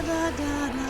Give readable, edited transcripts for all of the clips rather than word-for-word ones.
da da da da.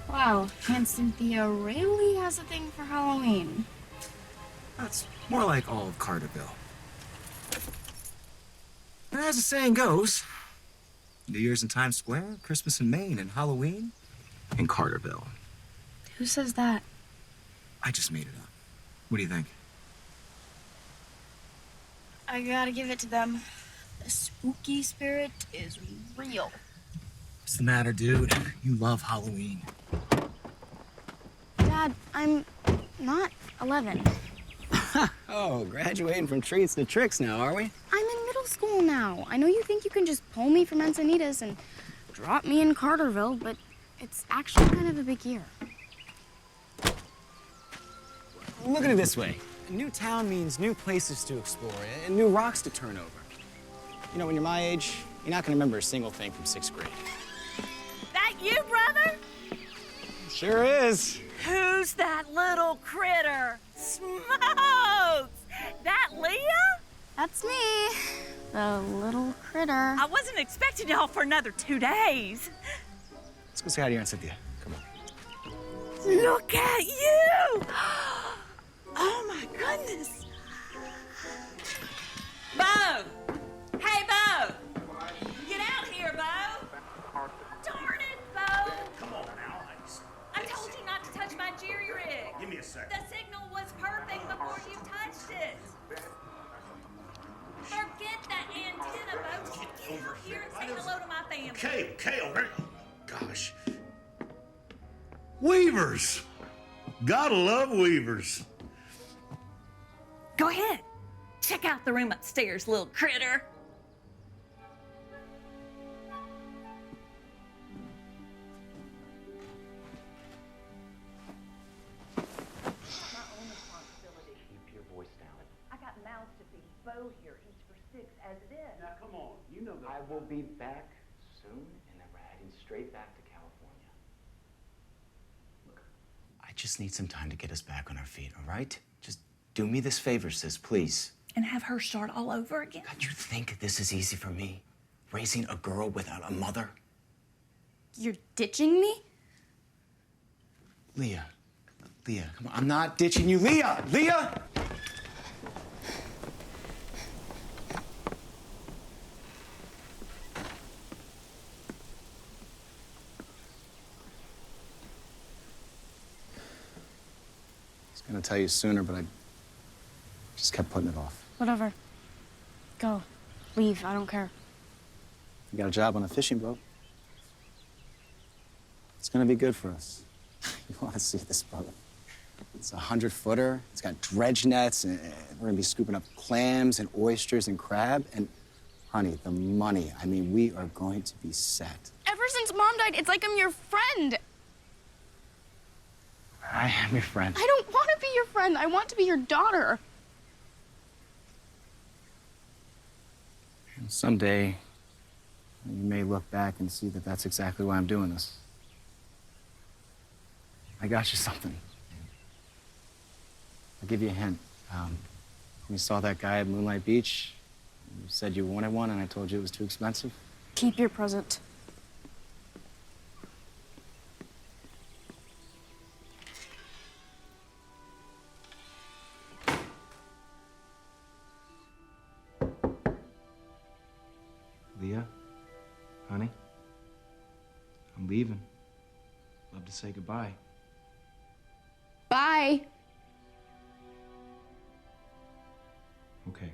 Wow, Aunt Cynthia really has a thing for Halloween. That's more like all of Carterville. And as the saying goes, New Year's in Times Square, Christmas in Maine, and Halloween in Carterville. Who says that? I just made it up. What do you think? I gotta give it to them. The spooky spirit is real. What's the matter, dude? You love Halloween. Dad, I'm not 11. Oh, graduating from treats to tricks now, are we? I'm in middle school now. I know you think you can just pull me from Encinitas and drop me in Carterville, but it's actually kind of a big year. Look at it this way. A new town means new places to explore and new rocks to turn over. You know, when you're my age, you're not gonna remember a single thing from 6th grade. That you, brother? Sure is. Who's that little critter? Smokes! That Leah? That's me, the little critter. I wasn't expecting y'all for another 2 days. Let's go say hi to your Aunt Cynthia. Come on. Look at you! Oh my goodness! Bo! Hey, Bo! Get out here, Bo! Darn it, Bo! Come on now. I told you not to touch my jerry rig. Give me a second. The signal was perfect before you touched it. Forget that antenna, Bo. Just get out here and say hello to my family. Okay. Gosh. Weavers. Gotta love Weavers. Go ahead. Check out the room upstairs, little critter. Keep your voice down. I got mouths to feed. Bo here eats for 6 as it is. Now come on. You know that. I will be back soon, and then we're heading straight back to California. Look, I just need some time to get us back on our feet, all right? Just do me this favor, sis, please. And have her start all over again. God, you think this is easy for me? Raising a girl without a mother? You're ditching me? Leah, come on. I'm not ditching you. Leah! I was gonna tell you sooner, but I just kept putting it off. Whatever. Go. Leave. I don't care. You got a job on a fishing boat. It's gonna be good for us. You wanna see this boat? It's a 100-footer. It's got dredge nets, and we're gonna be scooping up clams and oysters and crab. And honey, the money. I mean, we are going to be set. Ever since Mom died, it's like I'm your friend. I am your friend. I don't want to be your friend. I want to be your daughter. And someday, you may look back and see that that's exactly why I'm doing this. I got you something. I'll give you a hint. We saw that guy at Moonlight Beach. You said you wanted one, and I told you it was too expensive. Keep your present. Leah, honey, I'm leaving. Love to say goodbye. Bye. Okay.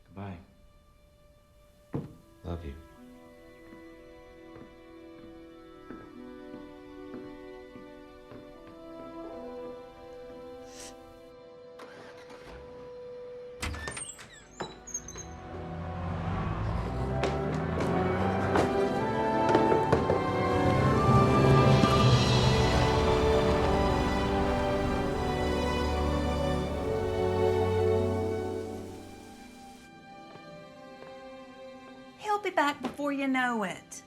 Goodbye. Love you. He'll be back before you know it.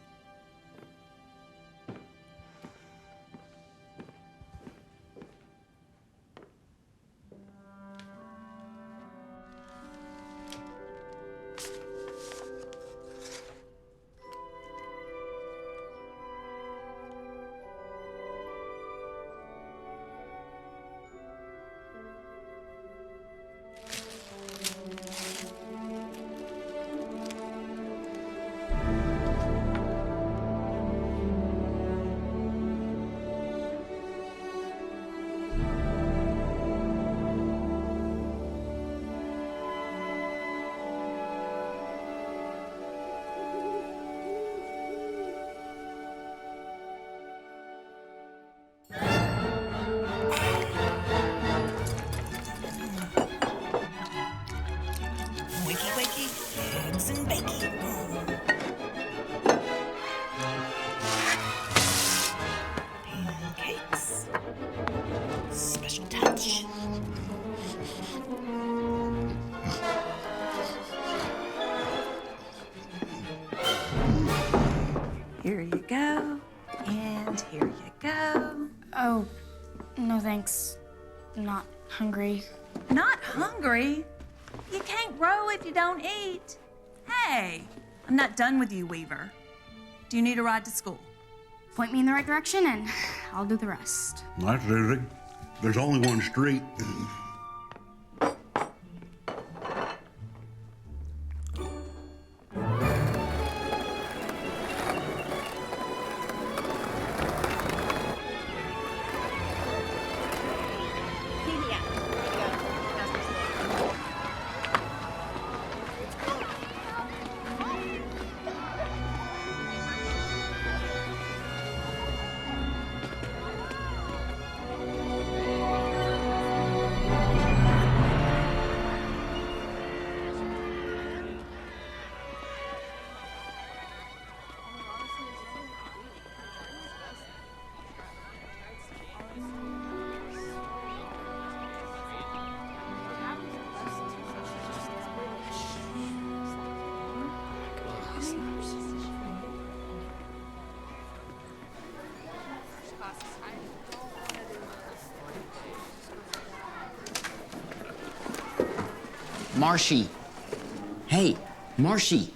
Wakey, wakey, eggs and bacon. Pancakes. Special touch. Here you go, and here you go. Oh, no thanks. Not hungry. Not hungry? You can't grow if you don't eat. Hey, I'm not done with you, Weaver. Do you need a ride to school? Point me in the right direction and I'll do the rest. That's easy. There's only one street. Marshy. Hey, Marshy.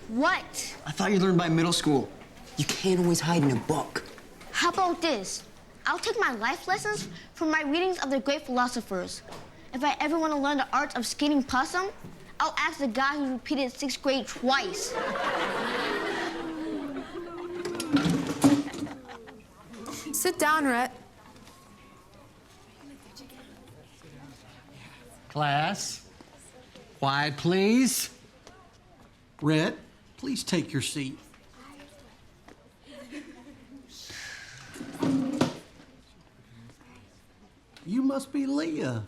What? I thought you learned by middle school. You can't always hide in a book. How about this? I'll take my life lessons from my readings of the great philosophers. If I ever want to learn the art of skinning possum, I'll ask the guy who repeated 6th grade twice. Sit down, Rhett. Class, quiet, please. Rhett, please take your seat. You must be Leah.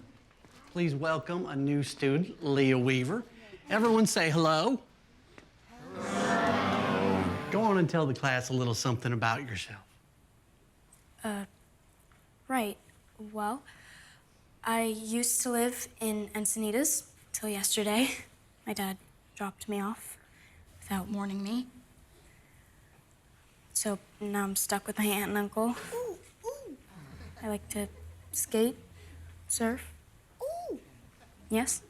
Please welcome a new student, Leah Weaver. Everyone say hello. Hello. Go on and tell the class a little something about yourself. Right. Well, I used to live in Encinitas till yesterday. My dad dropped me off without warning me. So now I'm stuck with my aunt and uncle. I like to skate, surf. Yes?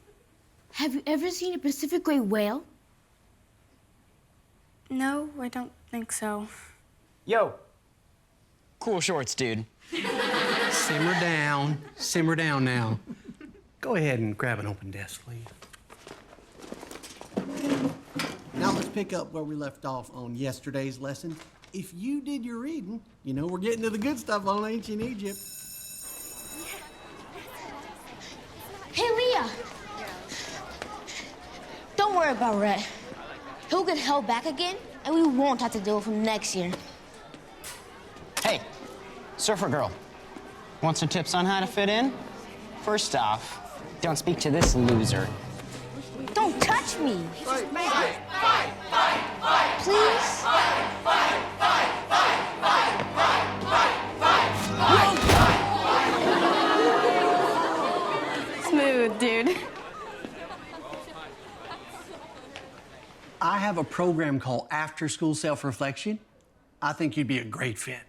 Have you ever seen a Pacific Gray whale? No, I don't think so. Yo. Cool shorts, dude. Simmer down now. Go ahead and grab an open desk, please. Now let's pick up where we left off on yesterday's lesson. If you did your reading, you know we're getting to the good stuff on ancient Egypt. Hey, Leah! Don't worry about Rhett. He'll get held back again, and we won't have to deal with him next year. Hey, surfer girl. Want some tips on how to fit in? First off, don't speak to this loser. Don't touch me! Fight, fight, fight, fight, fight, please? Fight, fight, fight, fight, fight, fight, fight, fight, Smooth, dude. I have a program called After School Self-Reflection. I think you'd be a great fit.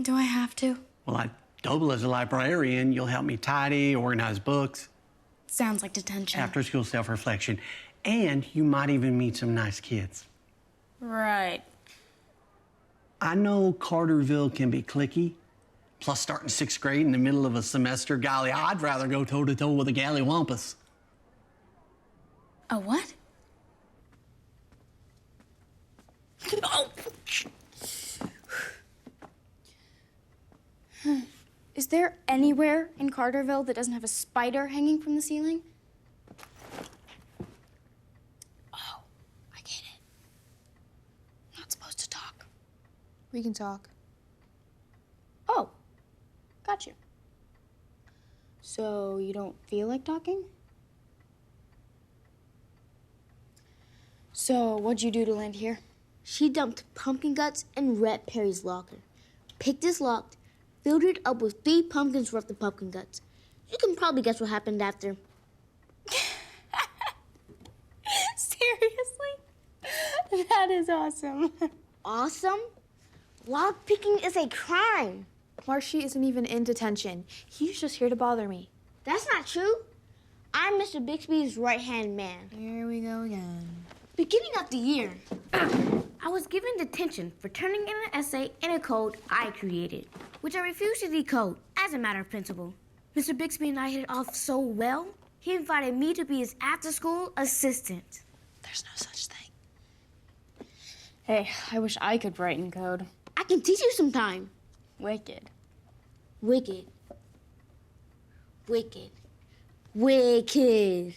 Do I have to? Well, I double as a librarian. You'll help me tidy, organize books. Sounds like detention. After School Self-Reflection. And you might even meet some nice kids. Right. I know Carterville can be cliquey. Plus, starting 6th grade in the middle of a semester, golly, I'd rather go toe-to-toe with a gallywampus. A what? Is there anywhere in Carterville that doesn't have a spider hanging from the ceiling? Oh, I get it. Not supposed to talk. We can talk. Oh, got you. So you don't feel like talking? So what'd you do to land here? She dumped pumpkin guts in Red Perry's locker, picked his lock, filled it up with 3 pumpkins worth of pumpkin guts. You can probably guess what happened after. Seriously? That is awesome. Awesome? Lock picking is a crime. Marshy isn't even in detention. He's just here to bother me. That's not true. I'm Mr. Bixby's right-hand man. Here we go again. Beginning of the year, I was given detention for turning in an essay in a code I created, which I refused to decode as a matter of principle. Mr. Bixby and I hit it off so well, he invited me to be his after-school assistant. There's no such thing. Hey, I wish I could write in code. I can teach you sometime. Wicked. Wicked. Wicked. Wicked.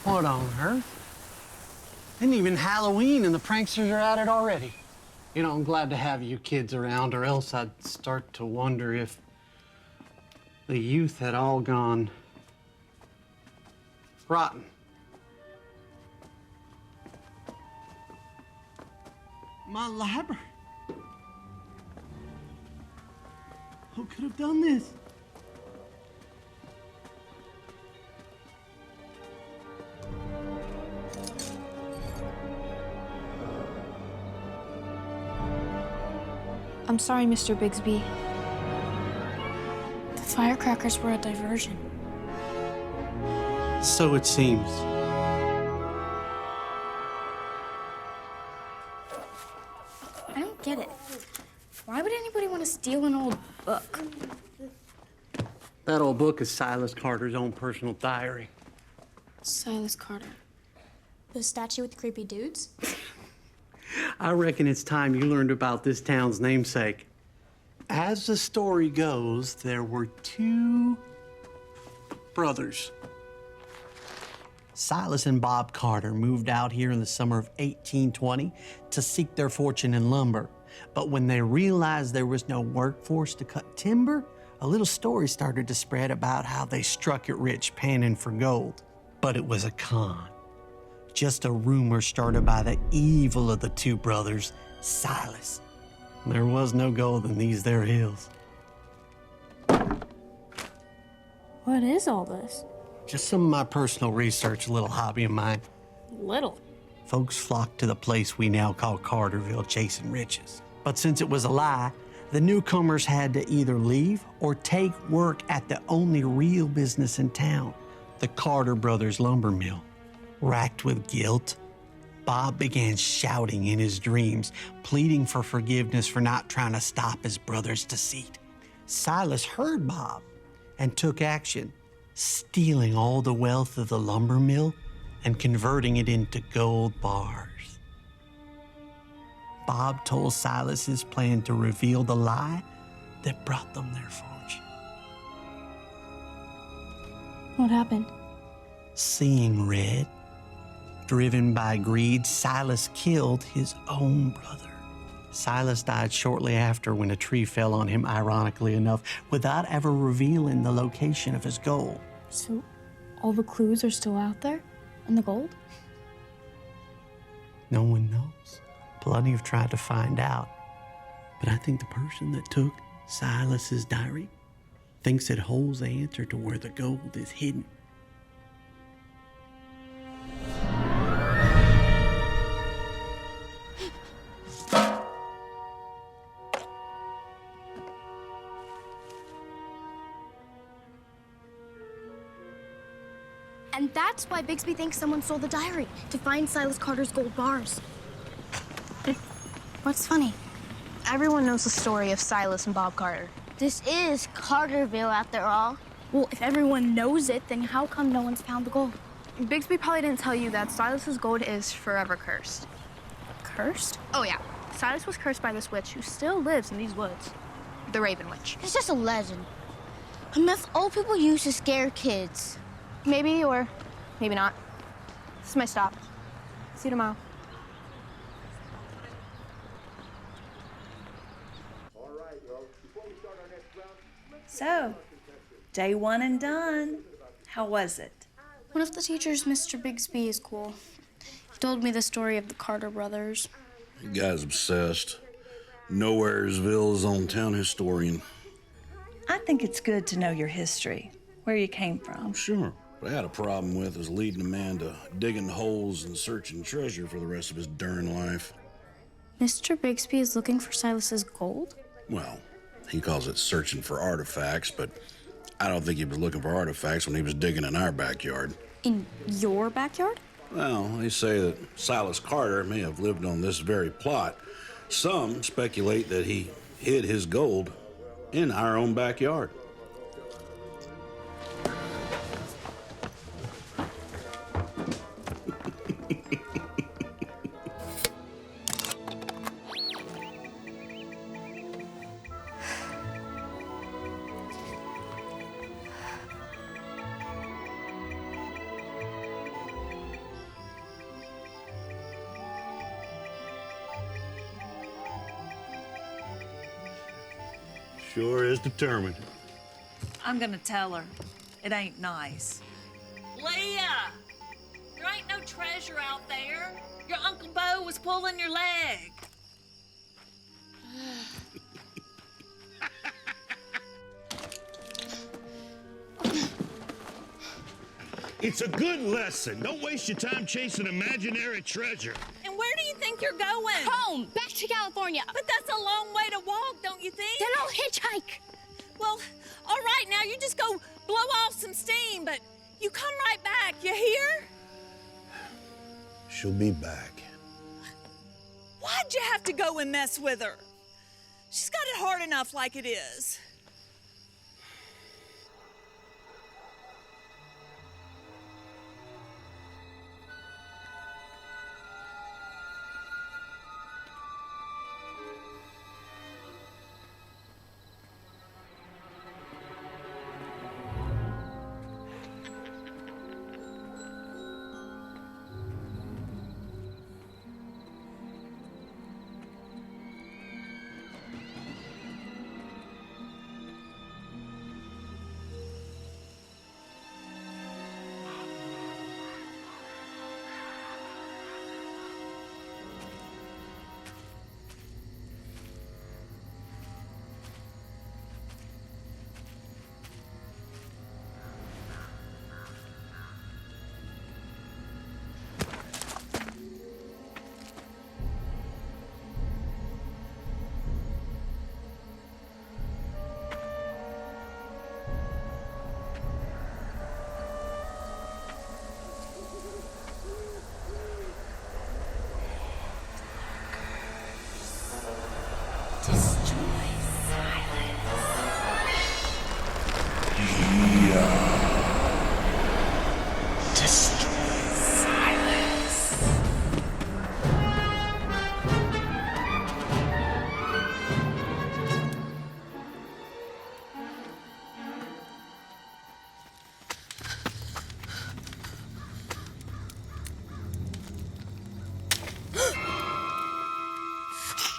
What on earth? Isn't even Halloween and the pranksters are at it already. You know, I'm glad to have you kids around, or else I'd start to wonder if the youth had all gone rotten. My library. Who could have done this? I'm sorry, Mr. Bigsby. The firecrackers were a diversion. So it seems. I don't get it. Why would anybody want to steal an old book? That old book is Silas Carter's own personal diary. Silas Carter. The statue with the creepy dudes? I reckon it's time you learned about this town's namesake. As the story goes, there were 2 brothers. Silas and Bob Carter moved out here in the summer of 1820 to seek their fortune in lumber. But when they realized there was no workforce to cut timber, a little story started to spread about how they struck it rich panning for gold. But it was a con. Just a rumor started by the evil of the 2 brothers, Silas. There was no gold in these there hills. What is all this? Just some of my personal research, a little hobby of mine. Little. Folks flocked to the place we now call Carterville chasing riches. But since it was a lie, the newcomers had to either leave or take work at the only real business in town, the Carter Brothers Lumber Mill. Racked with guilt, Bob began shouting in his dreams, pleading for forgiveness for not trying to stop his brother's deceit. Silas heard Bob and took action, stealing all the wealth of the lumber mill and converting it into gold bars. Bob told Silas his plan to reveal the lie that brought them their fortune. What happened? Seeing red, driven by greed, Silas killed his own brother. Silas died shortly after when a tree fell on him, ironically enough, without ever revealing the location of his gold. So, all the clues are still out there? And the gold? No one knows. Plenty have tried to find out. But I think the person that took Silas's diary thinks it holds the answer to where the gold is hidden. And that's why Bixby thinks someone stole the diary, to find Silas Carter's gold bars. What's funny? Everyone knows the story of Silas and Bob Carter. This is Carterville after all. Well, if everyone knows it, then how come no one's found the gold? Bixby probably didn't tell you that Silas's gold is forever cursed. Cursed? Oh, yeah. Silas was cursed by this witch who still lives in these woods. The Raven Witch. It's just a legend. A myth old people use to scare kids. Maybe, or maybe not. This is my stop. See you tomorrow. So, day one and done. How was it? One of the teachers, Mr. Bixby, is cool. He told me the story of the Carter brothers. The guy's obsessed. Nowheresville is on town historian. I think it's good to know your history, where you came from. Sure. What I had a problem with was leading a man to digging holes and searching treasure for the rest of his darn life. Mr. Bixby is looking for Silas's gold? Well, he calls it searching for artifacts, but I don't think he was looking for artifacts when he was digging in our backyard. In your backyard? Well, they say that Silas Carter may have lived on this very plot. Some speculate that he hid his gold in our own backyard. Sure is determined. I'm gonna tell her. It ain't nice. Leah! There ain't no treasure out there. Your Uncle Bo was pulling your leg. It's a good lesson. Don't waste your time chasing imaginary treasure. And where do you think you're going? Home, back to California. But that's a long way to walk, don't you think? Then I'll hitchhike. Well, all right, now you just go blow off some steam, but you come right back, you hear? She'll be back. Why'd you have to go and mess with her? She's got it hard enough like it is.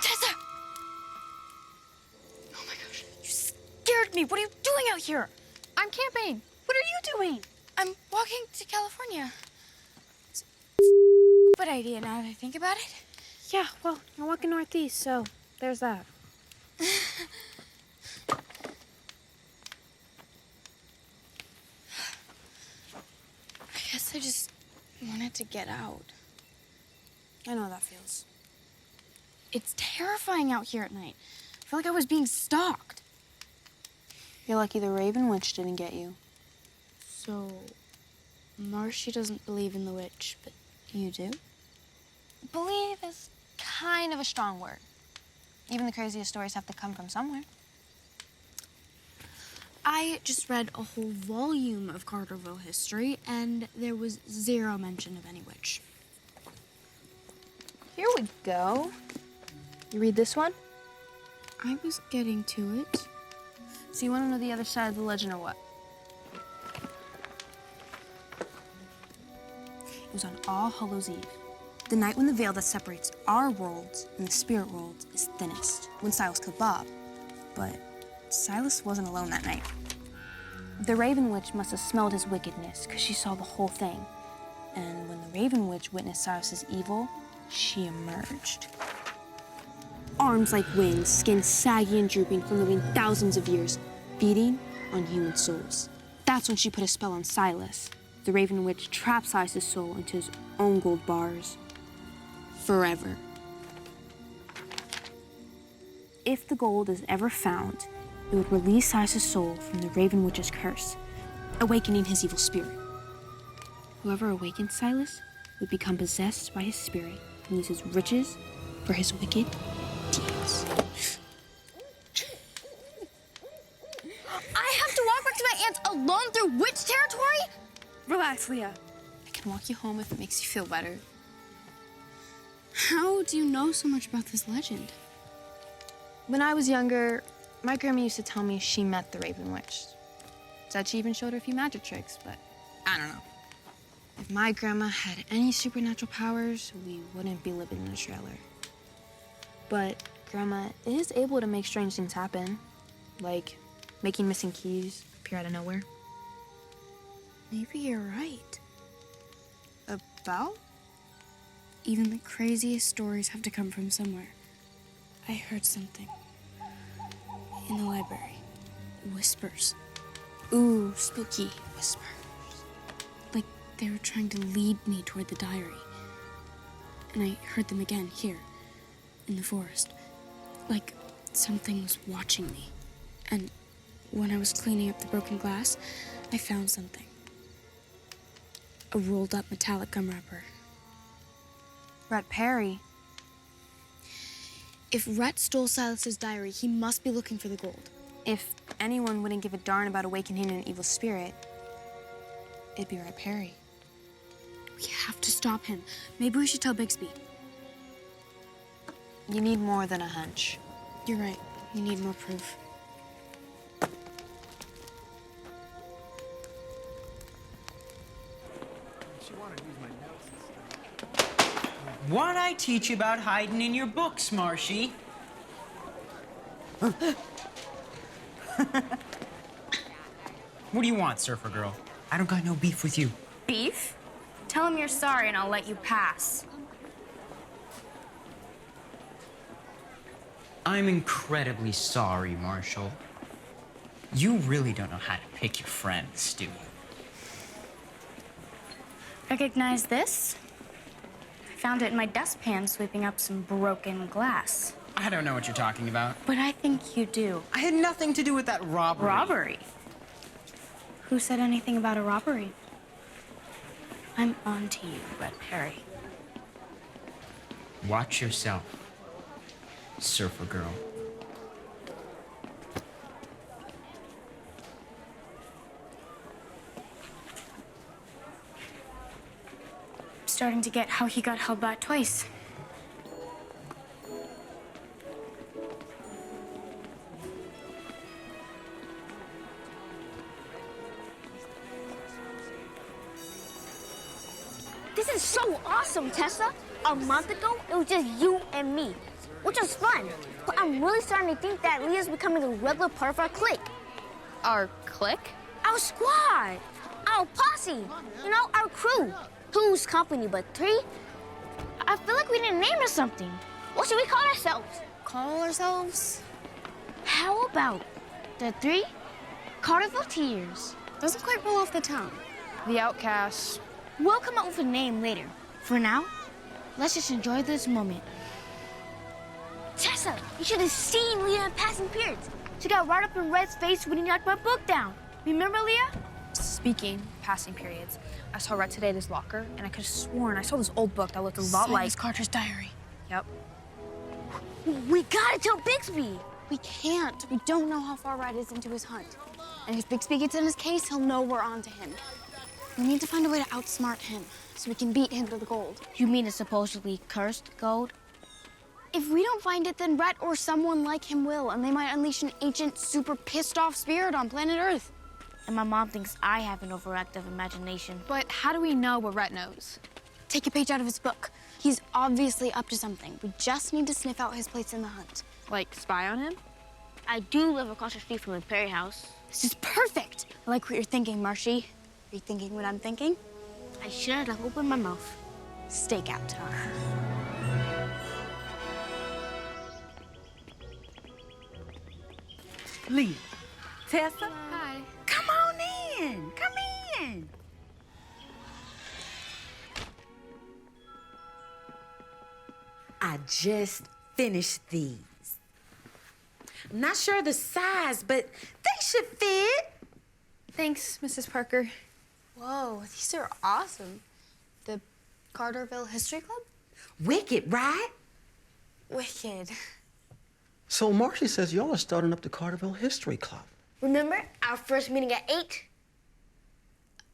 Tessa! Oh my gosh, you scared me. What are you doing out here? I'm camping. What are you doing? I'm walking to California. It's a good idea now that I think about it. Yeah, well, you're walking northeast, so there's that. I guess I just wanted to get out. I know how that feels. It's terrifying out here at night. I feel like I was being stalked. You're lucky the Raven Witch didn't get you. So, Marcy doesn't believe in the witch, but you do? Believe is kind of a strong word. Even the craziest stories have to come from somewhere. I just read a whole volume of Carterville history, and there was zero mention of any witch. Here we go. You read this one? I was getting to it. So you want to know the other side of the legend or what? It was on All Hallows Eve, the night when the veil that separates our world and the spirit world is thinnest, when Silas killed Bob. But Silas wasn't alone that night. The Raven Witch must have smelled his wickedness, because she saw the whole thing. And when the Raven Witch witnessed Silas's evil, she emerged. Arms like wings, skin saggy and drooping from living thousands of years, feeding on human souls. That's when she put a spell on Silas. The Raven Witch trapped Silas's soul into his own gold bars. Forever. If the gold is ever found, it would release Silas's soul from the Raven Witch's curse, awakening his evil spirit. Whoever awakened Silas would become possessed by his spirit and use his riches for his wicked deeds. I have to walk back to my aunt's alone through witch territory? Relax, Leah. I can walk you home if it makes you feel better. How do you know so much about this legend? When I was younger, my grandma used to tell me she met the Raven Witch. Said she even showed her a few magic tricks, but I don't know. If my grandma had any supernatural powers, we wouldn't be living in a trailer. But Grandma is able to make strange things happen, like making missing keys appear out of nowhere. Maybe you're right. About? Even the craziest stories have to come from somewhere. I heard something. In the library. Whispers. Ooh, spooky whispers. Like they were trying to lead me toward the diary. And I heard them again here, in the forest. Like something was watching me. And when I was cleaning up the broken glass, I found something. A rolled up metallic gum wrapper. Rhett Perry. If Rhett stole Silas's diary, he must be looking for the gold. If anyone wouldn't give a darn about awakening an evil spirit, it'd be Rhett Perry. We have to stop him. Maybe we should tell Bixby. You need more than a hunch. You're right. We need more proof. What'd I teach you about hiding in your books, Marshy? What do you want, Surfer Girl? I don't got no beef with you. Beef? Tell him you're sorry and I'll let you pass. I'm incredibly sorry, Marshall. You really don't know how to pick your friends, do you? Recognize this? I found it in my dustpan sweeping up some broken glass. I don't know what you're talking about. But I think you do. I had nothing to do with that robbery. Robbery? Who said anything about a robbery? I'm on to you, Rhett Perry. Watch yourself, Surfer Girl. starting to get how he got held back twice. This is so awesome, Tessa. A month ago, it was just you and me, which was fun. But I'm really starting to think that Leah's becoming a regular part of our clique. Our clique? Our squad, our posse, you know, our crew. Two's company, but three? I feel like we didn't name her something. What should we call ourselves? Call ourselves? How about the three Carterville-Tears? Doesn't quite roll off the tongue. The Outcasts. We'll come up with a name later. For now, let's just enjoy this moment. Tessa, you should have seen Leah in passing periods. She got right up in Red's face when he knocked my book down. Remember, Leah? Speaking passing periods, I saw Red today at his locker, and I could have sworn I saw this old book that looked a lot like Carter's diary. Yep. We gotta tell Bixby. We can't. We don't know how far Red is into his hunt. And if Bixby gets in his case, he'll know we're onto him. We need to find a way to outsmart him so we can beat him to the gold. You mean the supposedly cursed gold? If we don't find it, then Rhett or someone like him will, and they might unleash an ancient, super pissed-off spirit on planet Earth. And my mom thinks I have an overactive imagination. But how do we know what Rhett knows? Take a page out of his book. He's obviously up to something. We just need to sniff out his place in the hunt. Like, spy on him? I do live across the street from the Perry house. This is perfect. I like what you're thinking, Marshy. Are you thinking what I'm thinking? I should have opened my mouth. Stakeout time. Lee, Tessa, Hi. come on in. Come in. I just finished these. I'm not sure of the size, but they should fit. Thanks, Mrs. Parker. Whoa, these are awesome. The Carterville History Club? Wicked, right? Wicked. So Marcy says y'all are starting up the Carterville History Club. Remember our first meeting at 8?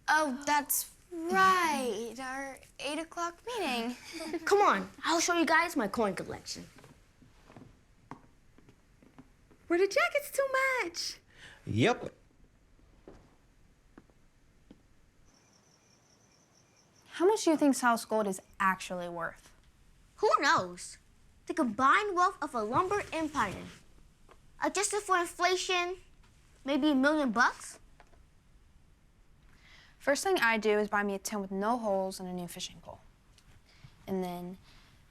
Oh, that's right. Our 8 o'clock meeting. Come on, I'll show you guys my coin collection. Were the jackets too much? Yep. How much do you think Silas Gold is actually worth? Who knows? The combined wealth of a lumber empire. Adjusted for inflation, maybe $1 million? First thing I do is buy me a tin with no holes and a new fishing pole. And then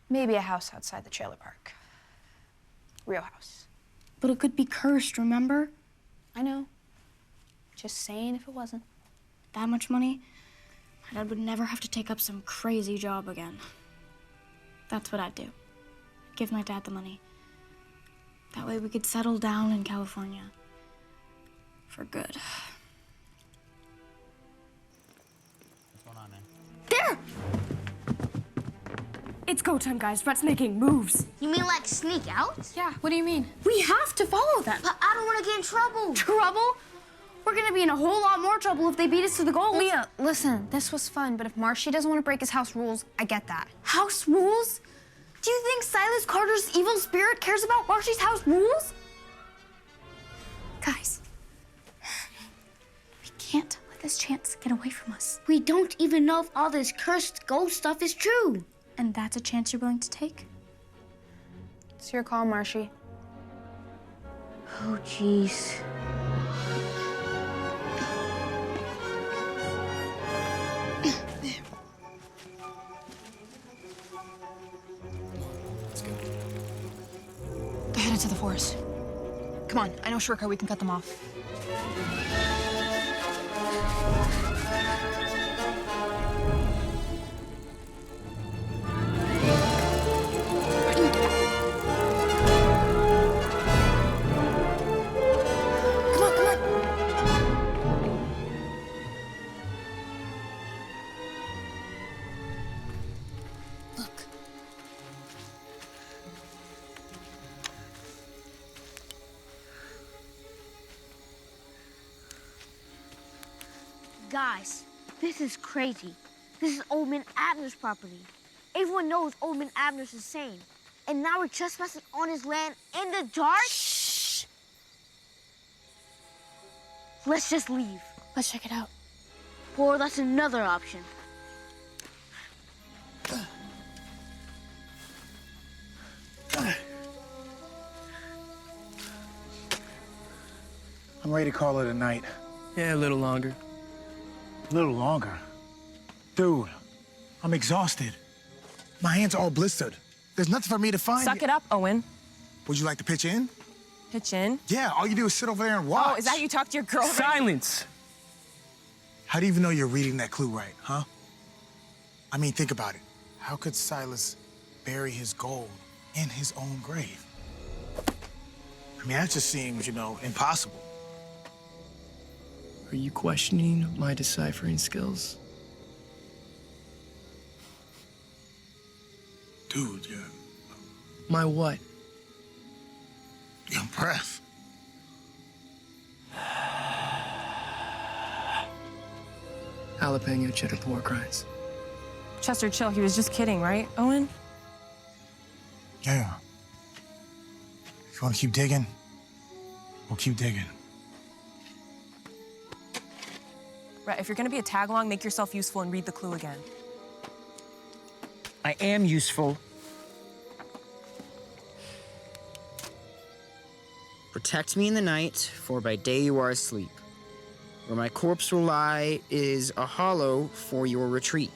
maybe a house outside the trailer park. Real house. But it could be cursed, remember? I know. Just saying if it wasn't. That much money, my dad would never have to take up some crazy job again. That's what I'd do. Give my dad the money. That way we could settle down in California. For good. What's going on, man? There! It's go time, guys. Rhett's making moves. You mean like sneak out? Yeah, what do you mean? We have to follow them. But I don't want to get in trouble. Trouble? We're gonna be in a whole lot more trouble if they beat us to the goal. Leah, listen, this was fun, but if Marshy doesn't want to break his house rules, I get that. House rules? Do you think Silas Carter's evil spirit cares about Marshy's house rules? Guys, we can't let this chance get away from us. We don't even know if all this cursed ghost stuff is true. And that's a chance you're willing to take? It's your call, Marshy. Oh, jeez. They're headed to the forest. Come on, I know a shortcut we can cut them off. Guys, this is crazy. This is Old Man Abner's property. Everyone knows Old Man Abner's insane. And now we're trespassing on his land in the dark? Shh! Let's just leave. Let's check it out. Or that's another option. I'm ready to call it a night. Yeah, a little longer. A little longer? Dude, I'm exhausted. My hands are all blistered. There's nothing for me to find. Suck it up, Owen. Would you like to pitch in? Pitch in? Yeah, all you do is sit over there and watch. Oh, is that how you talk to your girlfriend? Silence! How do you even know you're reading that clue right, huh? I mean, think about it. How could Silas bury his gold in his own grave? I mean, that just seems, impossible. Are you questioning my deciphering skills? Dude, yeah. My what? Your breath. Jalapeno cheddar pork rinds. Chester, chill. He was just kidding, right, Owen? Yeah. If you want to keep digging, we'll keep digging. Right, if you're gonna be a tag-along, make yourself useful and read the clue again. I am useful. Protect me in the night, for by day you are asleep. Where my corpse will lie is a hollow for your retreat.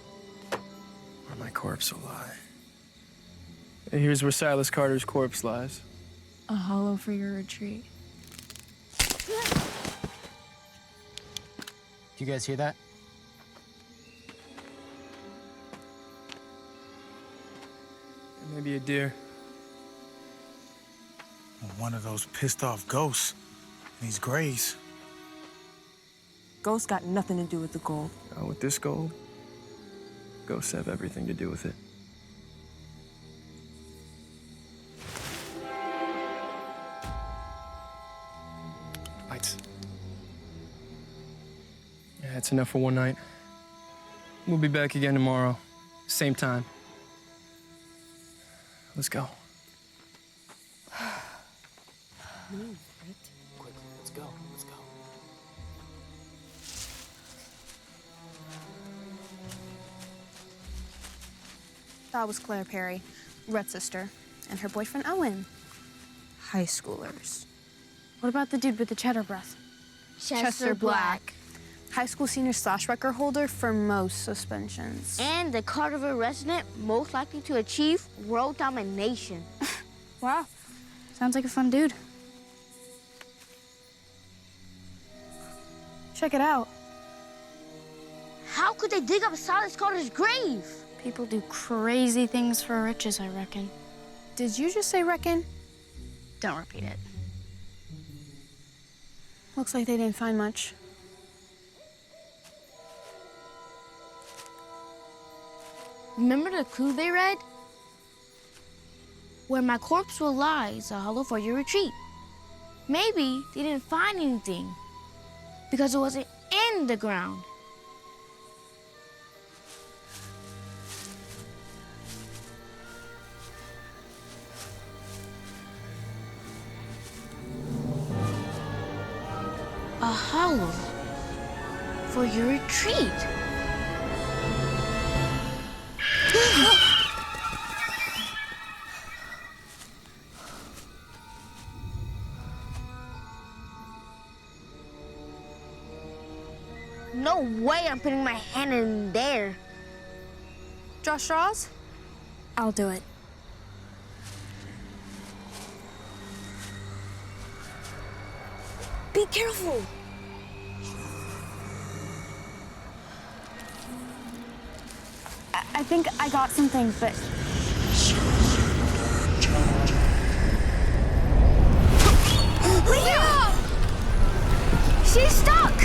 Where my corpse will lie. And here's where Silas Carter's corpse lies. A hollow for your retreat. Do you guys hear that? Maybe a deer. One of those pissed off ghosts in these graves. Ghosts got nothing to do with the gold. With this gold, ghosts have everything to do with it. Lights. Yeah, it's enough for one night. We'll be back again tomorrow. Same time. Let's go. Move, Britt. Quickly, let's go. Let's go. That was Claire Perry, Rhett's sister, and her boyfriend Owen. High schoolers. What about the dude with the cheddar breath? Chester Black. High school senior slash record holder for most suspensions. And the Carterville resident most likely to achieve world domination. Wow. Sounds like a fun dude. Check it out. How could they dig up Silas Carter's grave? People do crazy things for riches, I reckon. Did you just say reckon? Don't repeat it. Looks like they didn't find much. Remember the clue they read? Where my corpse will lie is a hollow for your retreat. Maybe they didn't find anything because it wasn't in the ground. A hollow for your retreat. No way I'm putting my hand in there. Draw straws? I'll do it. Be careful. I think I got something, but... Leah! She's stuck!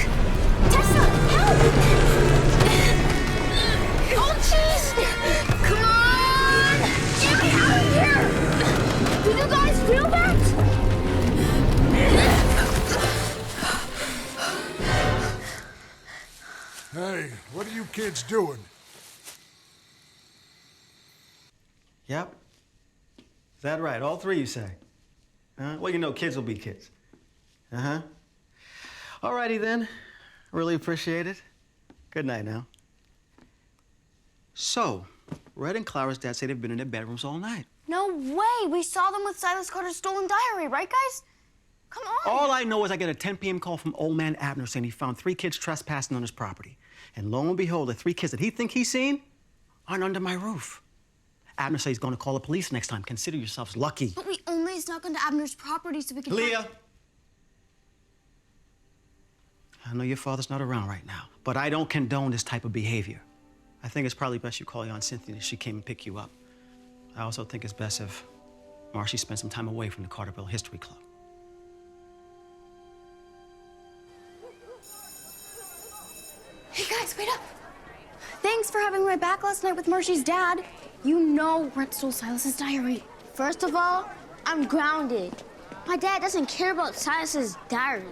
Tessa, help! Oh, jeez! Come on! Get me out of here! Did you guys feel that? Hey, what are you kids doing? Yep. Is that right? All three, you say? Well, you know, kids will be kids. Uh-huh. All righty, then. Really appreciate it. Good night now. So, Red and Clara's dad say they've been in their bedrooms all night. No way! We saw them with Silas Carter's stolen diary, right, guys? Come on! All I know is I get a 10 p.m. call from old man Abner saying he found 3 kids trespassing on his property. And lo and behold, the 3 kids that he think he's seen aren't under my roof. Abner says he's going to call the police next time. Consider yourselves lucky. But we only snuck onto Abner's property so we could... Leah! I know your father's not around right now, but I don't condone this type of behavior. I think it's probably best you call your Aunt Cynthia if she came and pick you up. I also think it's best if Marcy spent some time away from the Carterville History Club. Hey, guys, wait up! Thanks for having my back last night with Marcy's dad. You know Red stole Silas's diary. First of all, I'm grounded. My dad doesn't care about Silas's diary.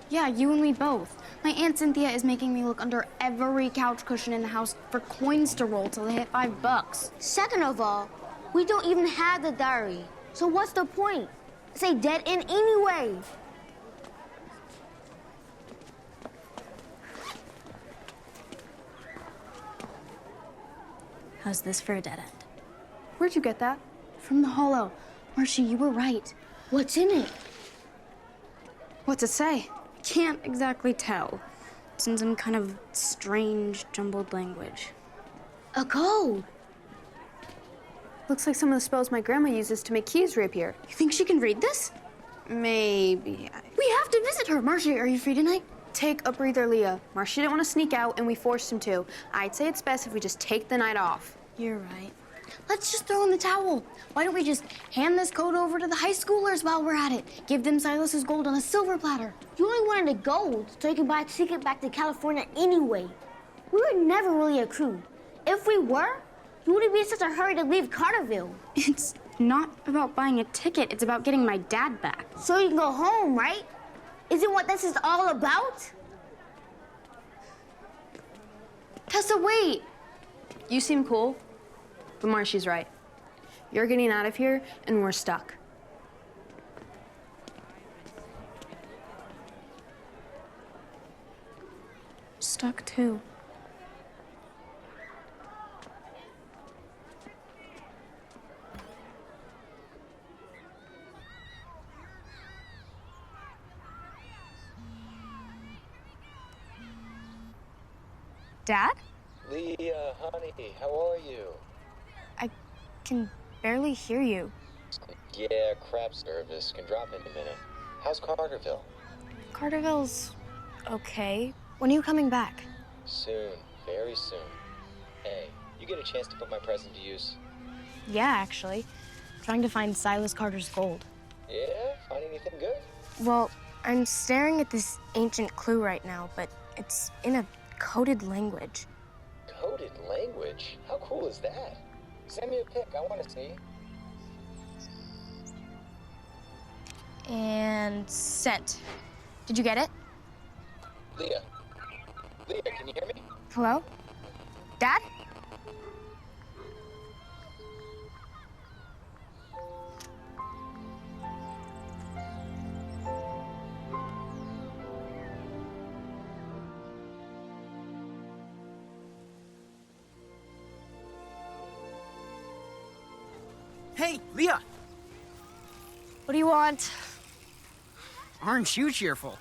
Yeah, you and me both. My Aunt Cynthia is making me look under every couch cushion in the house for coins to roll till they hit $5. Second of all, we don't even have the diary. So what's the point? It's a dead end anyway. How's this for a dead end? Where'd you get that? From the holo. Marcy, you were right. What's in it? What's it say? Can't exactly tell. It's in some kind of strange, jumbled language. A code. Looks like some of the spells my grandma uses to make keys reappear. You think she can read this? Maybe. We have to visit her. Marcy, are you free tonight? Take a breather, Leah. Marcy didn't want to sneak out, and we forced him to. I'd say it's best if we just take the night off. You're right. Let's just throw in the towel. Why don't we just hand this code over to the high schoolers while we're at it? Give them Silas's gold on a silver platter. You only wanted the gold so you could buy a ticket back to California anyway. We were never really a crew. If we were, you wouldn't be in such a hurry to leave Carterville. It's not about buying a ticket. It's about getting my dad back. So you can go home, right? Isn't what this is all about? Tessa, wait. You seem cool, but Marcy's right. You're getting out of here, and we're stuck. Stuck too. Dad? Leah, honey, how are you? I can barely hear you. Yeah, crap service. Can drop in a minute. How's Carterville? Carterville's okay. When are you coming back? Soon. Very soon. Hey, you get a chance to put my present to use? Yeah, actually. Trying to find Silas Carter's gold. Yeah? Find anything good? Well, I'm staring at this ancient clue right now, but it's in a coded language. Coded language? How cool is that? Send me a pic. I want to see. And sent. Did you get it? Leah. Leah, can you hear me? Hello? Dad? Hey, Leah! What do you want? Aren't you cheerful?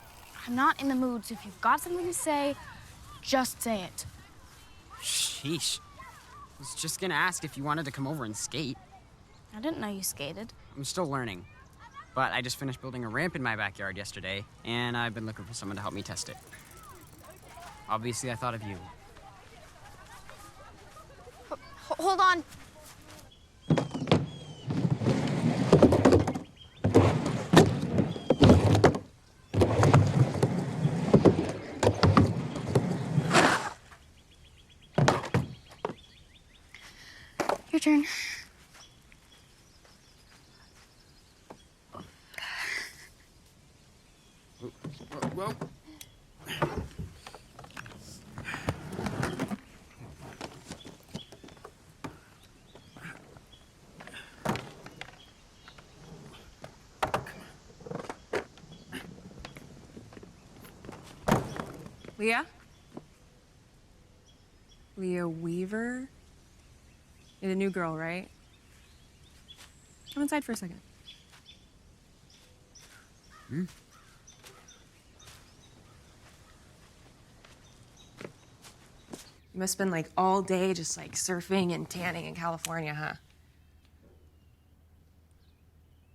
I'm not in the mood, so if you've got something to say, just say it. Sheesh. I was just gonna ask if you wanted to come over and skate. I didn't know you skated. I'm still learning. But I just finished building a ramp in my backyard yesterday, and I've been looking for someone to help me test it. Obviously, I thought of you. Hold on. Your turn. Whoa. Leah? Leah Weaver? You're the new girl, right? Come inside for a second. Hmm? You must spend like all day just like surfing and tanning in California, huh?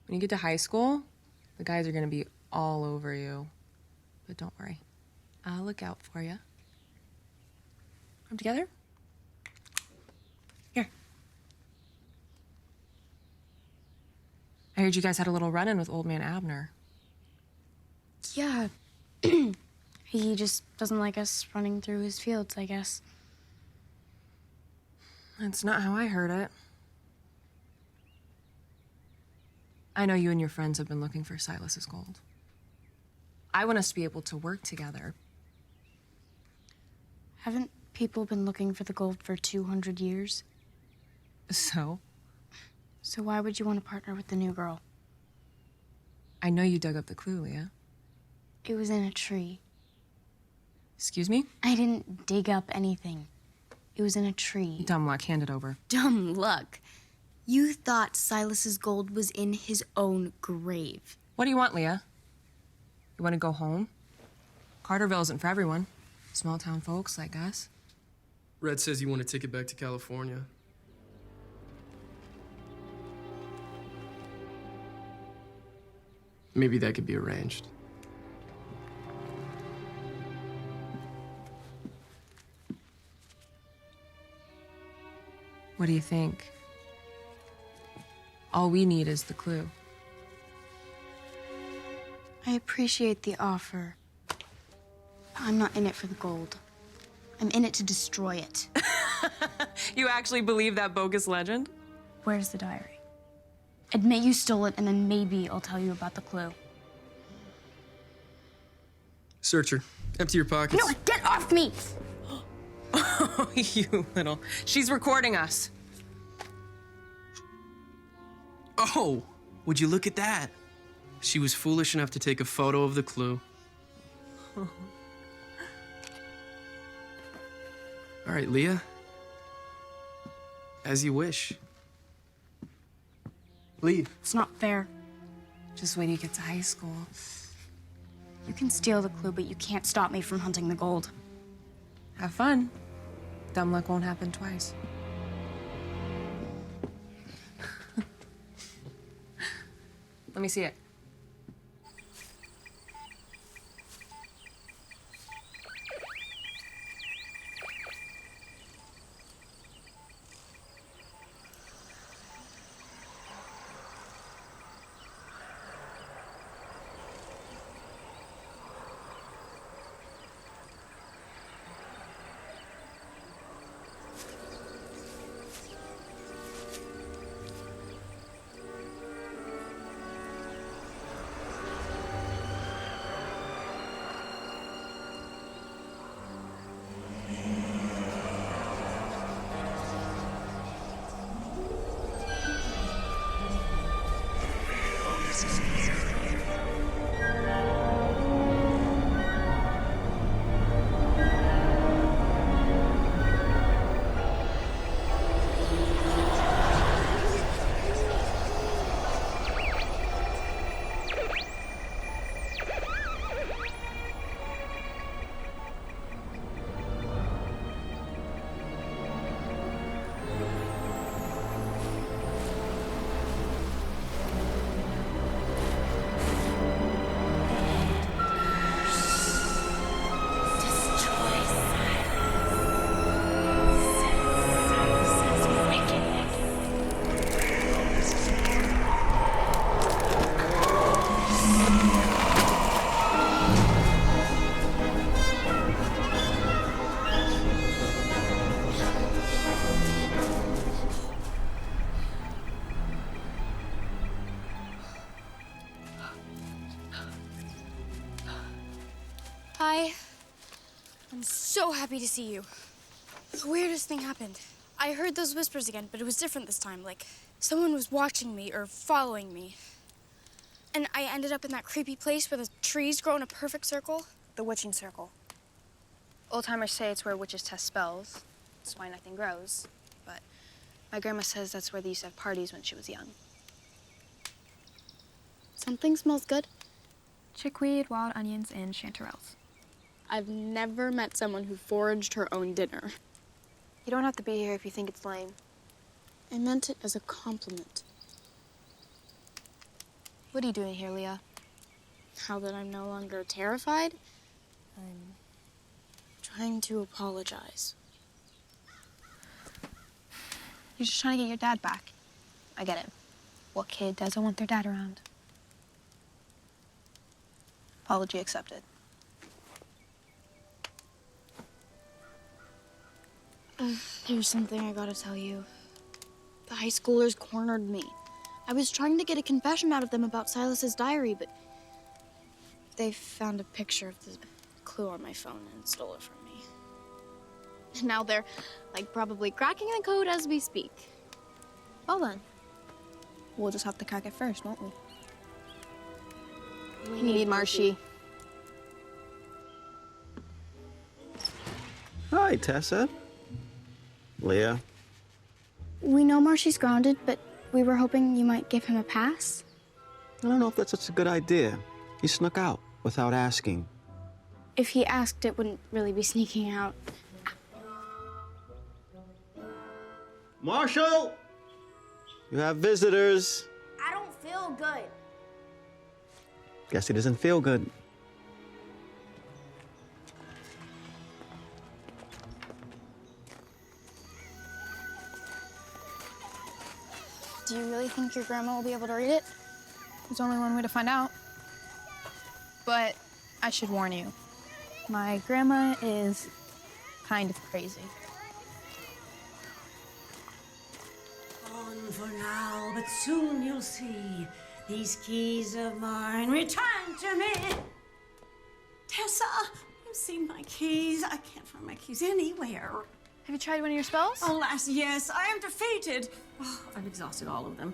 When you get to high school, the guys are gonna be all over you. But don't worry, I'll look out for you. Come together? Here. I heard you guys had a little run-in with old man Abner. Yeah. He just doesn't like us running through his fields, I guess. That's not how I heard it. I know you and your friends have been looking for Silas's gold. I want us to be able to work together. Haven't people been looking for the gold for 200 years? So? So why would you want to partner with the new girl? I know you dug up the clue, Leah. It was in a tree. Excuse me? I didn't dig up anything. It was in a tree. Dumb luck, hand it over. Dumb luck? You thought Silas's gold was in his own grave. What do you want, Leah? You want to go home? Carterville isn't for everyone. Small town folks like us. Red says you want a ticket back to California. Maybe that could be arranged. What do you think? All we need is the clue. I appreciate the offer. I'm not in it for the gold. I'm in it to destroy it. You actually believe that bogus legend? Where's the diary? Admit you stole it, and then maybe I'll tell you about the clue. Search her. Empty your pockets. No, get off me! Oh, you little. She's recording us. Oh, would you look at that? She was foolish enough to take a photo of the clue. All right, Leah. As you wish. Leave. It's not fair. Just wait till you get to high school. You can steal the clue, but you can't stop me from hunting the gold. Have fun. Dumb luck won't happen twice. Let me see it. Hi. I'm so happy to see you. The weirdest thing happened. I heard those whispers again, but it was different this time. Like, someone was watching me or following me. And I ended up in that creepy place where the trees grow in a perfect circle. The witching circle. Old-timers say it's where witches test spells. It's why nothing grows. But my grandma says that's where they used to have parties when she was young. Something smells good. Chickweed, wild onions, and chanterelles. I've never met someone who foraged her own dinner. You don't have to be here if you think it's lame. I meant it as a compliment. What are you doing here, Leah? Now that I'm no longer terrified, I'm trying to apologize. You're just trying to get your dad back. I get it. What kid doesn't want their dad around? Apology accepted. There's something I gotta tell you. The high schoolers cornered me. I was trying to get a confession out of them about Silas's diary, but they found a picture of the clue on my phone and stole it from me. And now they're, like, probably cracking the code as we speak. Well then, we'll just have to crack it first, won't we? We need Marshy. Hi, Tessa. Leah. We know Marshy's grounded, but we were hoping you might give him a pass. I don't know if that's such a good idea. He snuck out without asking. If he asked, it wouldn't really be sneaking out. Marshall! You have visitors. I don't feel good. Guess he doesn't feel good. Do you really think your grandma will be able to read it? There's only one way to find out. But I should warn you, my grandma is kind of crazy. On for now, but soon you'll see these keys of mine return to me. Tessa, you've seen my keys. I can't find my keys anywhere. Have you tried one of your spells? Alas, yes, I am defeated. Oh, I've exhausted all of them.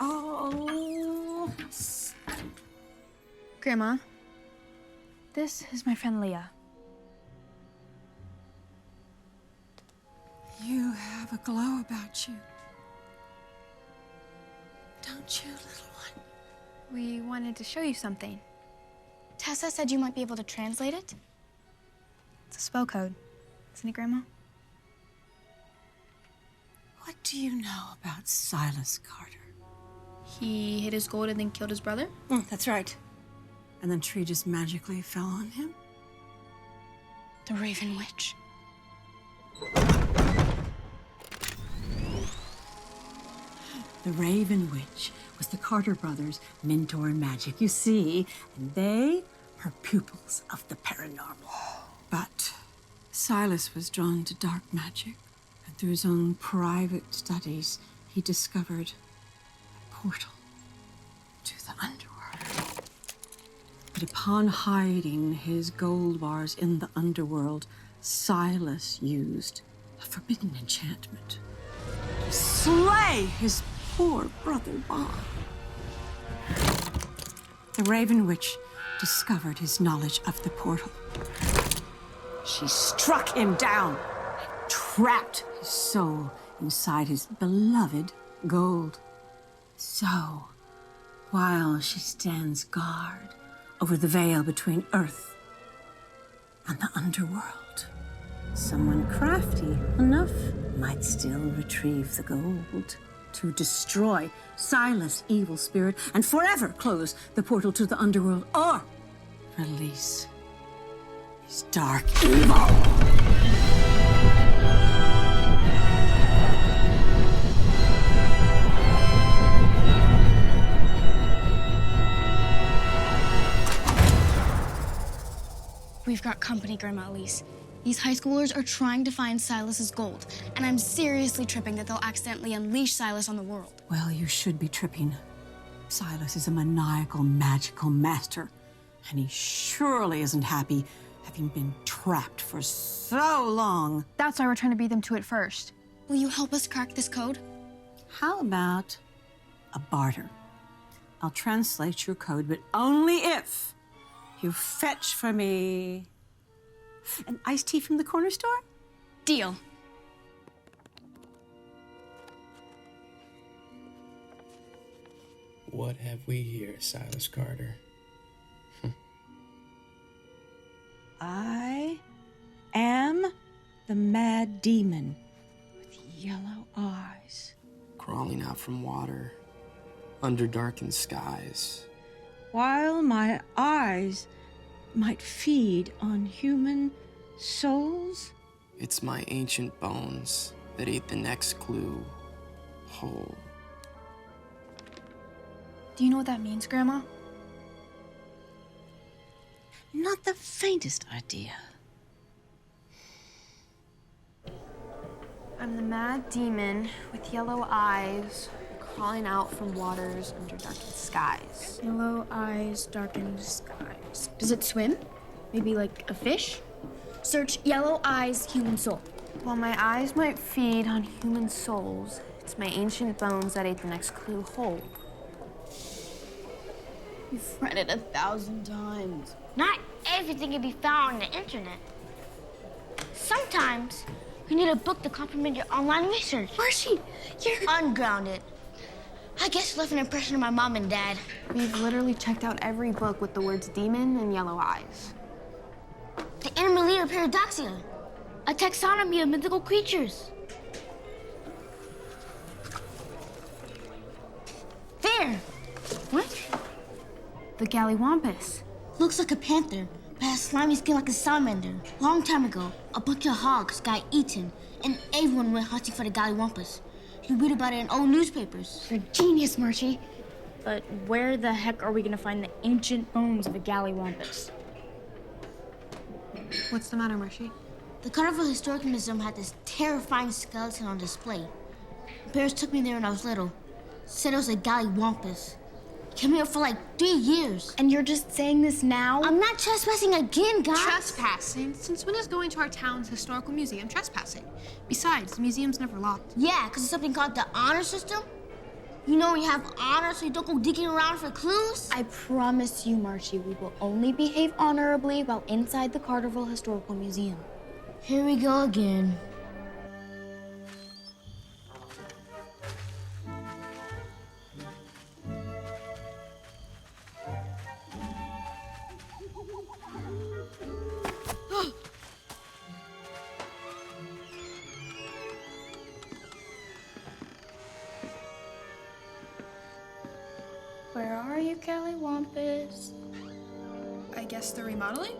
Oh. Grandma, this is my friend Leah. You have a glow about you. Don't you, little one? We wanted to show you something. Tessa said you might be able to translate it. It's a spell code, isn't it, Grandma? What do you know about Silas Carter? He hid his gold and then killed his brother? That's right. And then tree just magically fell on him? The Raven Witch. The Raven Witch was the Carter brothers' mentor in magic, you see, and they are pupils of the paranormal. But Silas was drawn to dark magic, and through his own private studies, he discovered a portal to the underworld. But upon hiding his gold bars in the underworld, Silas used a forbidden enchantment to slay his poor brother Bob. The Raven Witch discovered his knowledge of the portal. She struck him down and trapped his soul inside his beloved gold. So, while she stands guard over the veil between Earth and the underworld, someone crafty enough might still retrieve the gold to destroy Silas' evil spirit and forever close the portal to the underworld, or release his dark evil. We've got company, Grandma Elise. These high schoolers are trying to find Silas's gold, and I'm seriously tripping that they'll accidentally unleash Silas on the world. Well, you should be tripping. Silas is a maniacal, magical master, and he surely isn't happy having been trapped for so long. That's why we're trying to beat them to it first. Will you help us crack this code? How about a barter? I'll translate your code, but only if you fetch for me An iced tea from the corner store? Deal. What have we here, Silas Carter? I am the mad demon with yellow eyes. Crawling out from water, under darkened skies. While my eyes might feed on human souls. It's my ancient bones that ate the next clue whole. Do you know what that means, Grandma? Not the faintest idea. I'm the mad demon with yellow eyes, crawling out from waters under darkened skies. Yellow eyes, darkened skies. Does it swim? Maybe like a fish? Search yellow eyes, human soul. While my eyes might feed on human souls, it's my ancient bones that ate the next clue whole. You've read it 1,000 times. Not everything can be found on the internet. Sometimes you need a book to complement your online research. Marcy, you're ungrounded. I guess you left an impression on my mom and dad. We've literally checked out every book with the words demon and yellow eyes. The Animalia Paradoxia, a taxonomy of mythical creatures. There. What? The Galliwampus. Looks like a panther, but has slimy skin like a salamander. Long time ago, a bunch of hogs got eaten, and everyone went hunting for the Galliwampus. You read about it in old newspapers. You're a genius, Marchie. But where the heck are we gonna find the ancient bones of a Galliwampus? What's the matter, Marcy? The Carnival Historical Museum had this terrifying skeleton on display. My parents took me there when I was little. Said it was a Galliwampus. Kept me up for like 3 years. And you're just saying this now? I'm not trespassing again, guys. Trespassing? Since when is going to our town's historical museum trespassing? Besides, the museum's never locked. Yeah, because it's something called the honor system. You know, you have honor so you don't go digging around for clues. I promise you, Marchie, we will only behave honorably while inside the Carterville Historical Museum. Here we go again. Where are you, Galliwampus? I guess they're remodeling?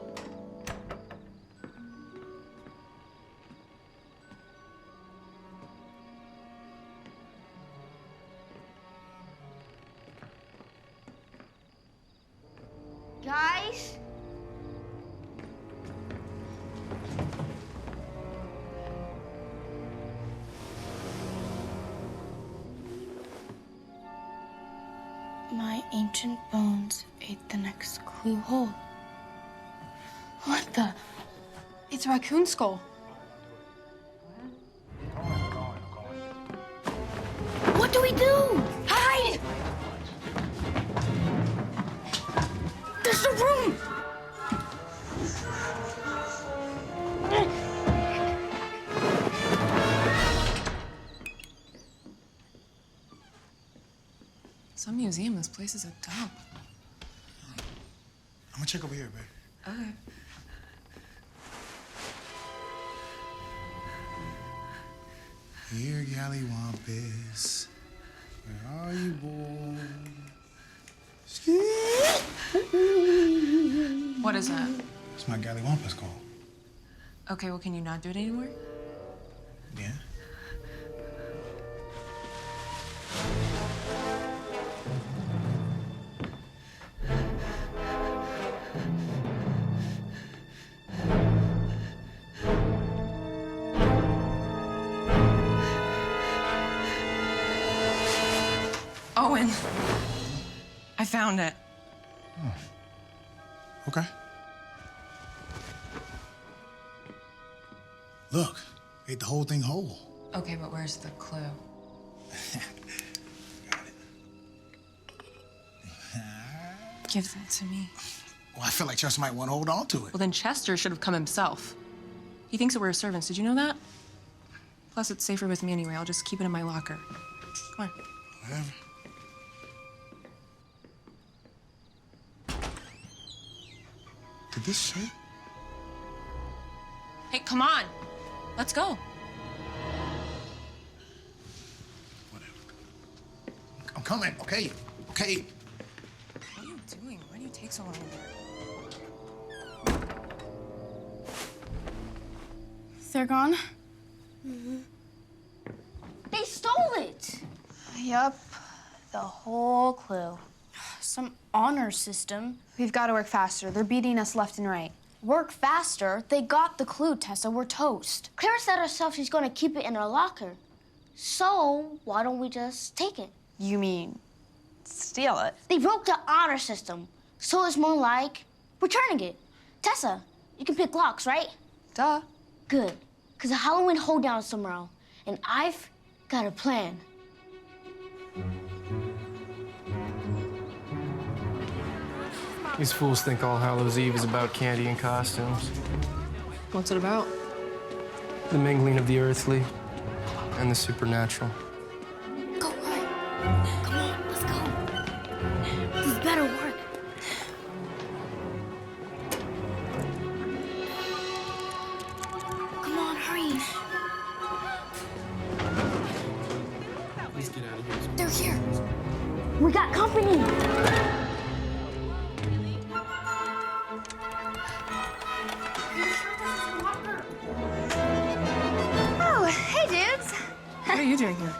Guys? My ancient bones ate the next clue whole. What the? It's a raccoon skull. What do we do? Hide! There's the room! Some museum, this place is a dump. I'm gonna check over here, babe. Okay. Here, Galliwampus. Where are you, boy? What is that? It's my Galliwampus call. Okay, well, can you not do it anymore? Yeah? Owen, I found it. Oh. Okay. Look, ate the whole thing whole. Okay, but where's the clue? Got it. Give that to me. Well, I feel like Chester might want to hold on to it. Well, then Chester should have come himself. He thinks that we're his servants. Did you know that? Plus, it's safer with me anyway. I'll just keep it in my locker. Come on. Whatever. Did this say? Hey, come on. Let's go. I'm coming, okay? Okay. What are you doing? Why do you take so long? They're gone? They stole it. Yup. The whole clue. Some honor system. We've got to work faster. They're beating us left and right. Work faster? They got the clue, Tessa. We're toast. Clara said herself she's gonna keep it in her locker. So why don't we just take it? You mean steal it? They broke the honor system, so it's more like returning it. Tessa, you can pick locks, right? Duh. Good, because the Halloween hoedown is tomorrow, and I've got a plan. These fools think All Hallows Eve is about candy and costumes. What's it about? The mingling of the earthly and the supernatural. Go, Ryan. Come on, let's go. This better work. Come on, hurry. Let's get out of here. They're here. We got company. Oh, hey, dudes. What are you doing here?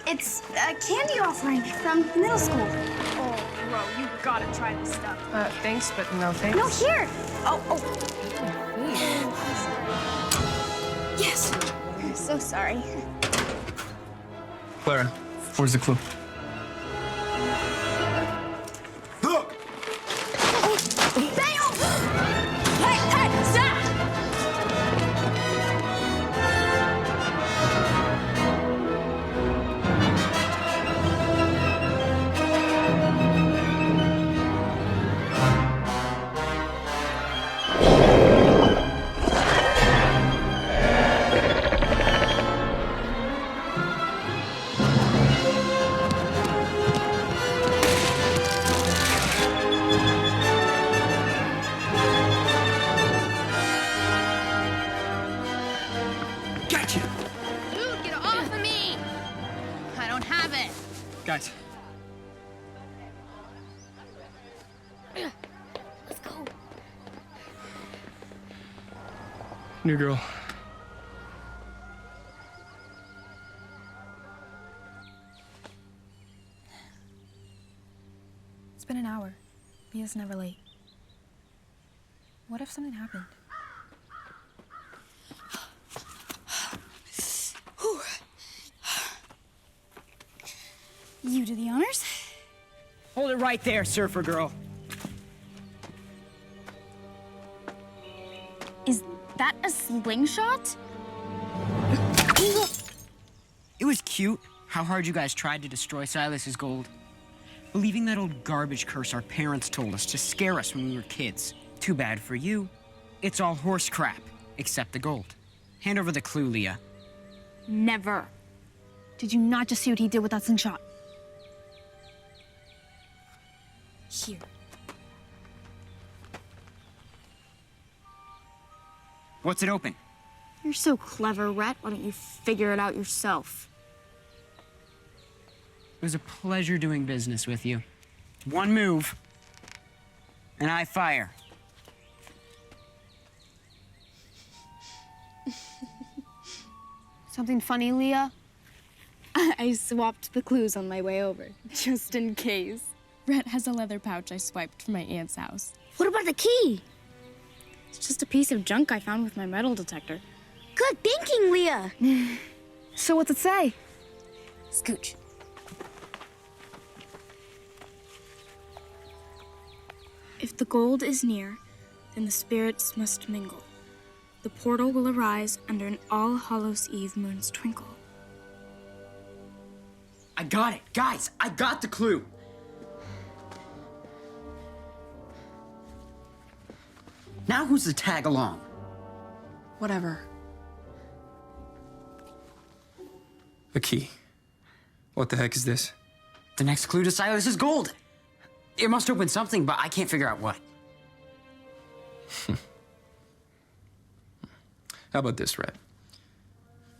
It's a candy offering from middle school. Oh, bro, you gotta try this stuff. Thanks, but no thanks. No, here. Oh. Yes. I'm so sorry. Clara, where's the clue? Look! Bail! Hey, stop! Gotcha! Dude, get off of me! I don't have it. Guys, Let's go. New girl. It's been an hour. Mia's never late. What if something happened? You do the honors? Hold it right there, surfer girl. Is that a slingshot? It was cute how hard you guys tried to destroy Silas's gold. Believing that old garbage curse our parents told us to scare us when we were kids. Too bad for you. It's all horse crap, except the gold. Hand over the clue, Leah. Never. Did you not just see what he did with that slingshot? Here. What's it open? You're so clever, Rhett. Why don't you figure it out yourself? It was a pleasure doing business with you. One move, and I fire. Something funny, Leah? I swapped the clues on my way over, just in case. Rhett has a leather pouch I swiped from my aunt's house. What about the key? It's just a piece of junk I found with my metal detector. Good thinking, Leah. So what's it say? Scooch. If the gold is near, then the spirits must mingle. The portal will arise under an All Hallows Eve moon's twinkle. I got it. Guys, I got the clue. Now who's the tag along? Whatever. A key. What the heck is this? The next clue to Silas's gold. It must open something, but I can't figure out what. How about this, Red?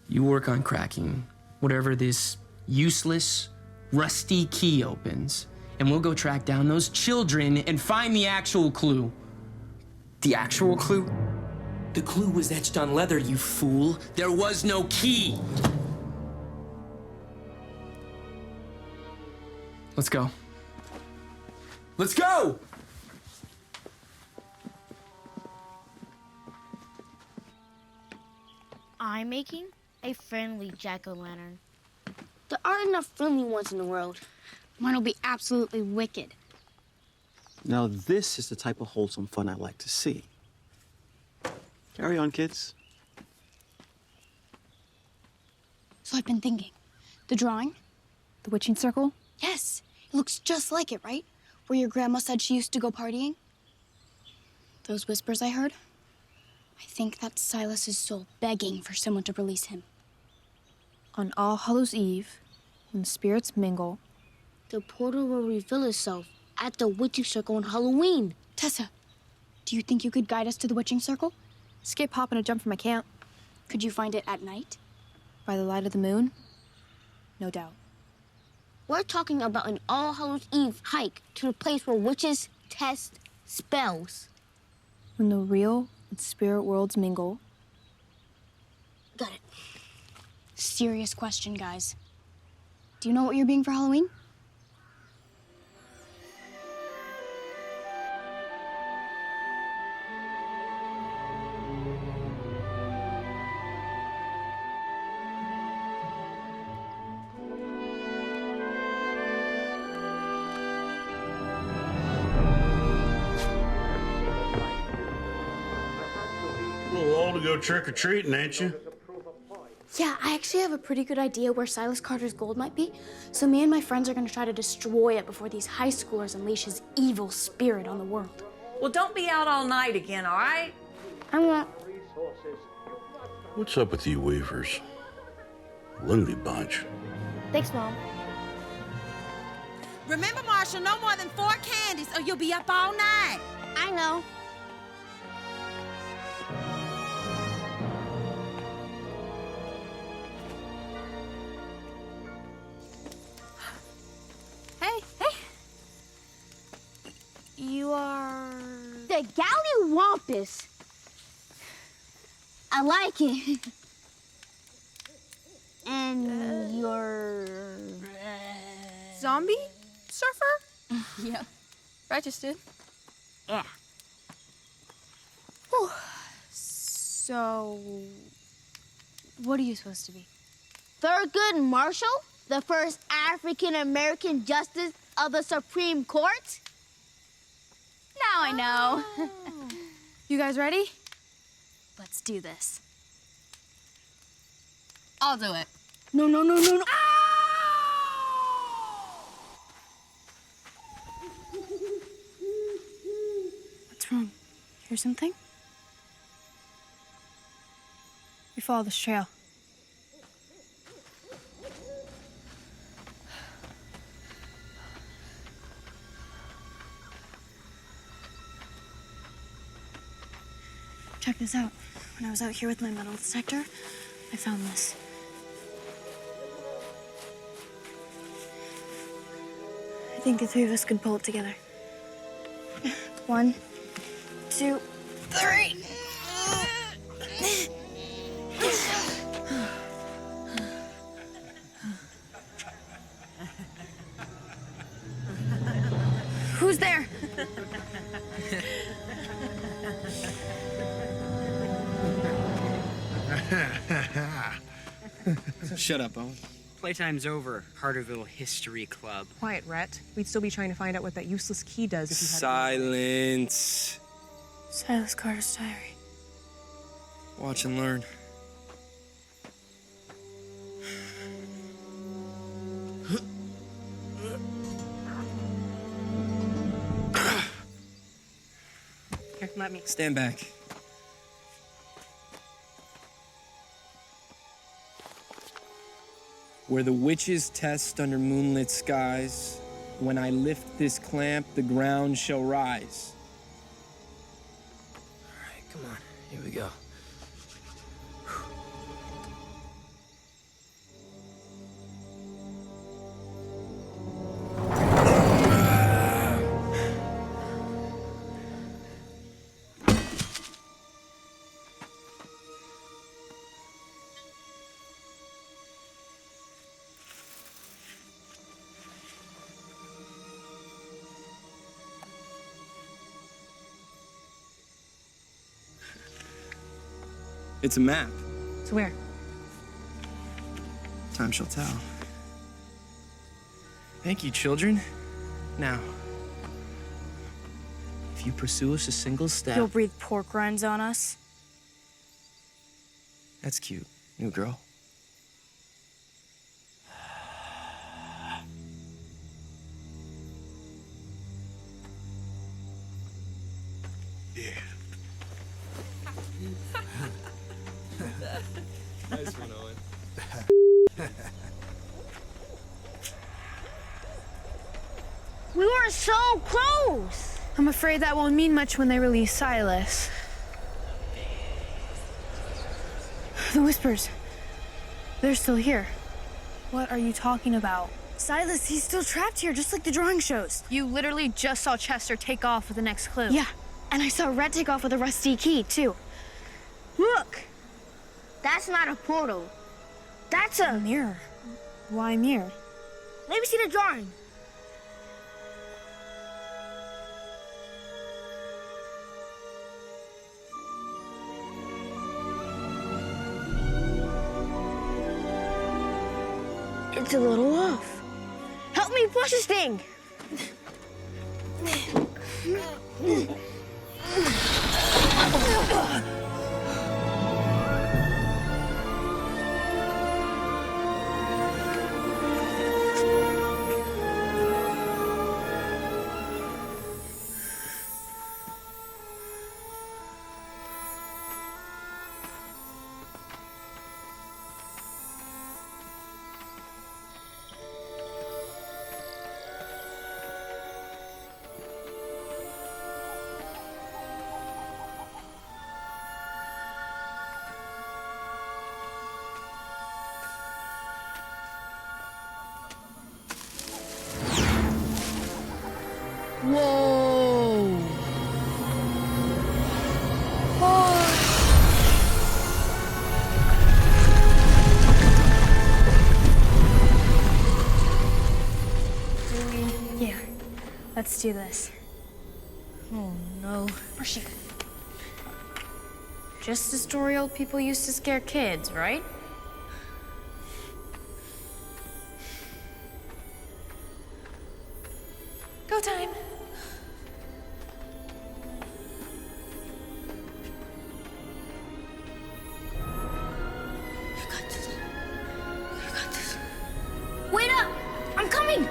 You work on cracking whatever this useless, rusty key opens, and we'll go track down those children and find the actual clue. The actual clue? The clue was etched on leather, you fool. There was no key. Let's go. Let's go! I'm making a friendly jack-o'-lantern. There aren't enough friendly ones in the world. Mine will be absolutely wicked. Now, this is the type of wholesome fun I like to see. Carry on, kids. So I've been thinking. The drawing? The witching circle? Yes. It looks just like it, right? Where your grandma said she used to go partying? Those whispers I heard? I think that's Silas's soul begging for someone to release him. On All Hallows Eve, when spirits mingle, the portal will reveal itself at the witching circle on Halloween. Tessa, do you think you could guide us to the witching circle? Skip, hop, and a jump from my camp. Could you find it at night? By the light of the moon? No doubt. We're talking about an All Hallows Eve hike to the place where witches test spells. When the real and spirit worlds mingle. Got it. Serious question, guys. Do you know what you're being for Halloween? A little old to go trick-or-treating, ain't you? Yeah, I actually have a pretty good idea where Silas Carter's gold might be. So me and my friends are gonna try to destroy it before these high schoolers unleash his evil spirit on the world. Well, don't be out all night again, all right? I won't. What's up with you Weavers? Loony bunch. Thanks, Mom. Remember, Marshall, no more than 4 candies or you'll be up all night. I know. Hey. You are... The Gallywampus. I like it. And you're... Zombie surfer? Yep. Registered. Yeah. Whew. So... what are you supposed to be? Thurgood Marshall, the first African-American justice of the Supreme Court? Now I know. You guys ready? Let's do this. I'll do it. No. What's wrong? Hear something? We follow this trail. Check this out. When I was out here with my metal detector, I found this. I think the 3 of us could pull it together. 1, 2, 3. Who's there? Shut up, Owen. Playtime's over. Carterville History Club. Quiet, Rhett. We'd still be trying to find out what that useless key does if you had Silence. Silas Carter's diary. Watch and learn. Here, let me. Stand back. Where the witches test under moonlit skies, when I lift this clamp, the ground shall rise. All right, come on. Here we go. It's a map. To where? Time shall tell. Thank you, children. Now, if you pursue us a single step... You'll breathe pork rinds on us? That's cute. New girl. Nice one, Owen. We were so close! I'm afraid that won't mean much when they release Silas. The Whispers. They're still here. What are you talking about? Silas, he's still trapped here, just like the drawing shows. You literally just saw Chester take off with the next clue. Yeah, and I saw Red take off with a rusty key, too. Look! That's not a portal. That's a mirror. Why mirror? Let me see the drawing. It's a little off. Help me push this thing. Whoa! Yeah, let's do this. Oh no. Where's she? Just a story old people used to scare kids, right? Go time. Wait up! I'm coming!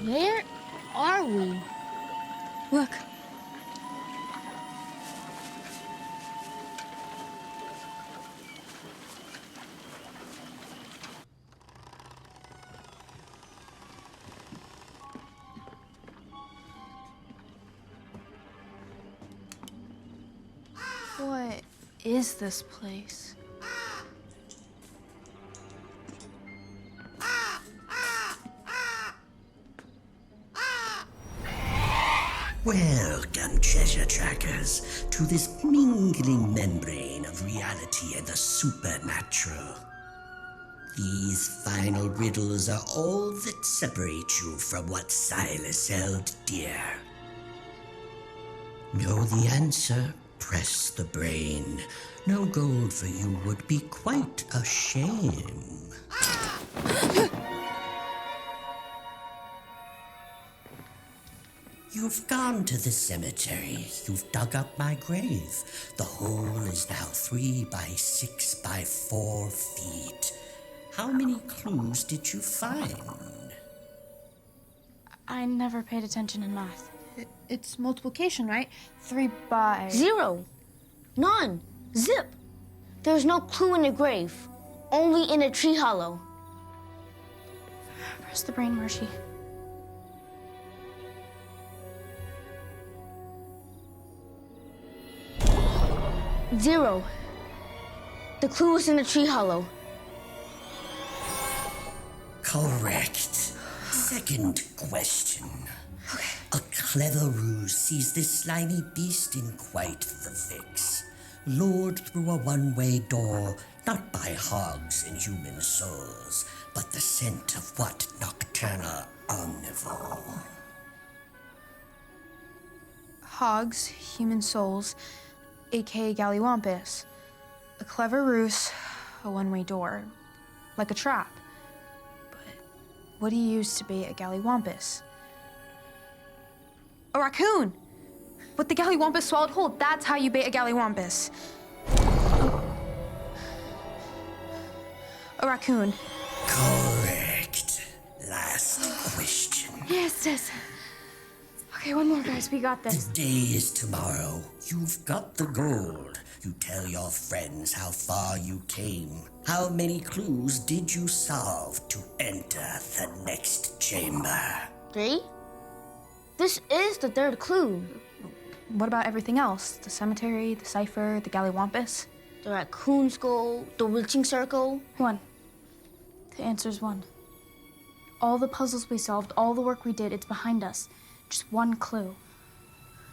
Where are we? Look. What is this place? Welcome treasure trackers to this mingling membrane of reality and the supernatural. These final riddles are all that separate you from what Silas held dear. Know the answer, press the brain. No gold for you would be quite a shame. You've gone to the cemetery. You've dug up my grave. The hole is now 3 by 6 by 4 feet. How many clues did you find? I never paid attention in math. It's multiplication, right? 3 by... 0. None. Zip. There's no clue in the grave. Only in a tree hollow. Press the brain, Marshy. Zero. The clue is in the tree hollow. Correct. Second question. A clever ruse sees this slimy beast in quite the fix. Lured through a one-way door, not by hogs and human souls, but the scent of what nocturnal omnivore? Hogs, human souls, aka Galliwampus. A clever ruse, a one-way door. Like a trap. But what do you use to bait a Galliwampus? A raccoon! With the Galliwampus swallowed whole, that's how you bait a Galliwampus. A raccoon. Correct. Last question. Yes. Okay, one more, guys. We got this. The day is tomorrow. You've got the gold. You tell your friends how far you came. How many clues did you solve to enter the next chamber? 3? This is the 3rd clue. What about everything else? The cemetery, the cipher, the Galliwampus? The raccoon skull, the witching circle. 1. The answer's 1. All the puzzles we solved, all the work we did, it's behind us. Just one clue.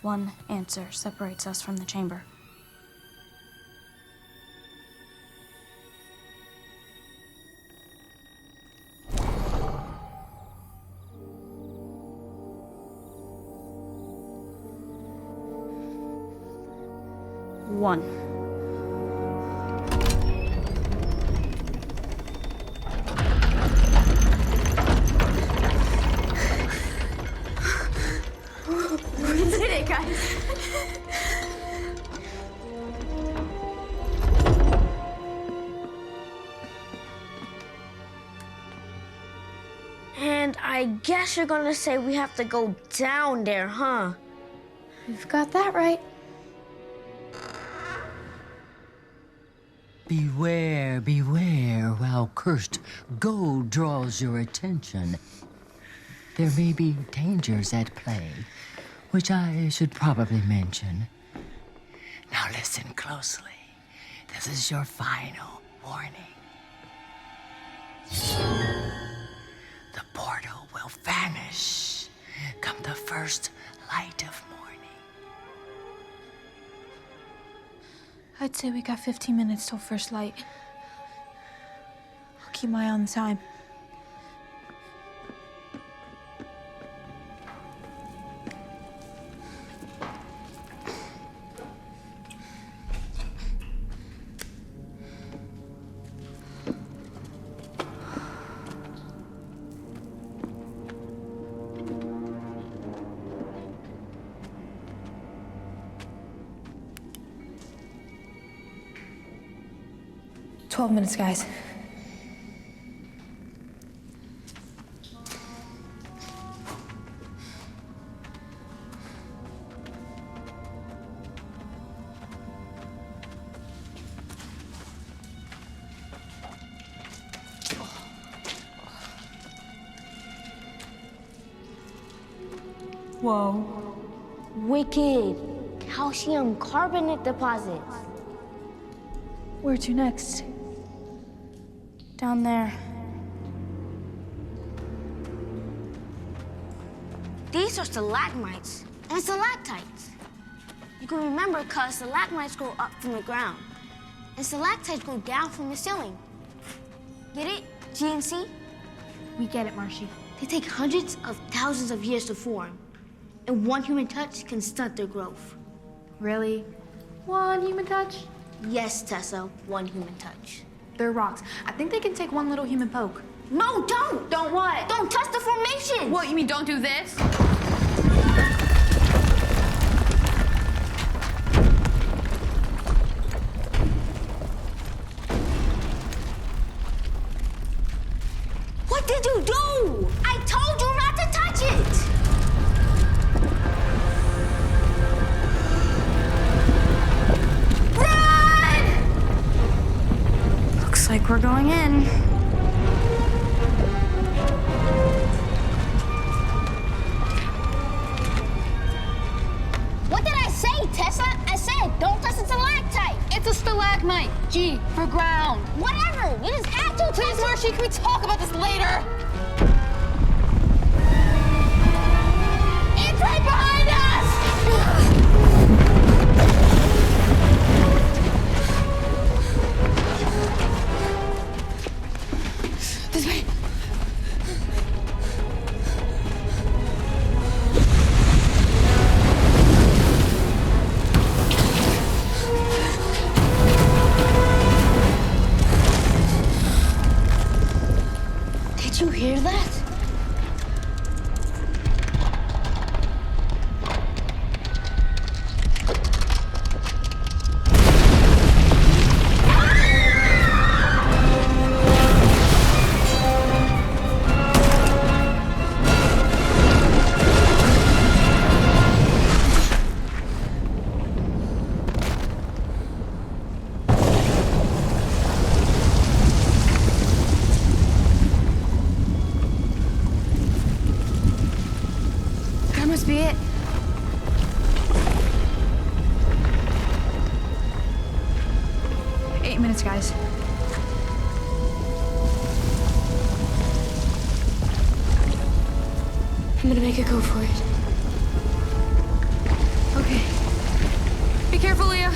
One answer separates us from the chamber. One. We did it, guys. And I guess you're gonna say we have to go down there, huh? You've got that right. Beware, beware, while cursed gold draws your attention. There may be dangers at play, which I should probably mention. Now listen closely. This is your final warning. The portal will vanish come the first light of morning. I'd say we got 15 minutes till first light. I'll keep my eye on the time. "12 minutes, guys." Whoa. Wicked. Calcium carbonate deposits. Where to next? Down there. These are stalagmites and stalactites. can remember because stalagmites grow up from the ground, and stalactites go down from the ceiling. Get it? G and C? We get it, Marshy. They take hundreds of thousands of years to form, and one human touch can stunt their growth. Really? One human touch? Yes, Tessa, one human touch. They're rocks. I think they can take one little human poke. No, don't! Don't what? Don't touch the formation! What, you mean don't do this? What did you do? I told you not to touch it! Run! Looks like we're going in. What did I say, Tessa? I said don't touch the stalactite. It's a stalagmite. G for ground. Whatever. You just had to. Please, Marshy, can we talk about this later? It's right behind us! This way. Did you hear that? That must be it. Eight minutes, guys. I'm gonna make it go for it. Okay. Be careful, Leah.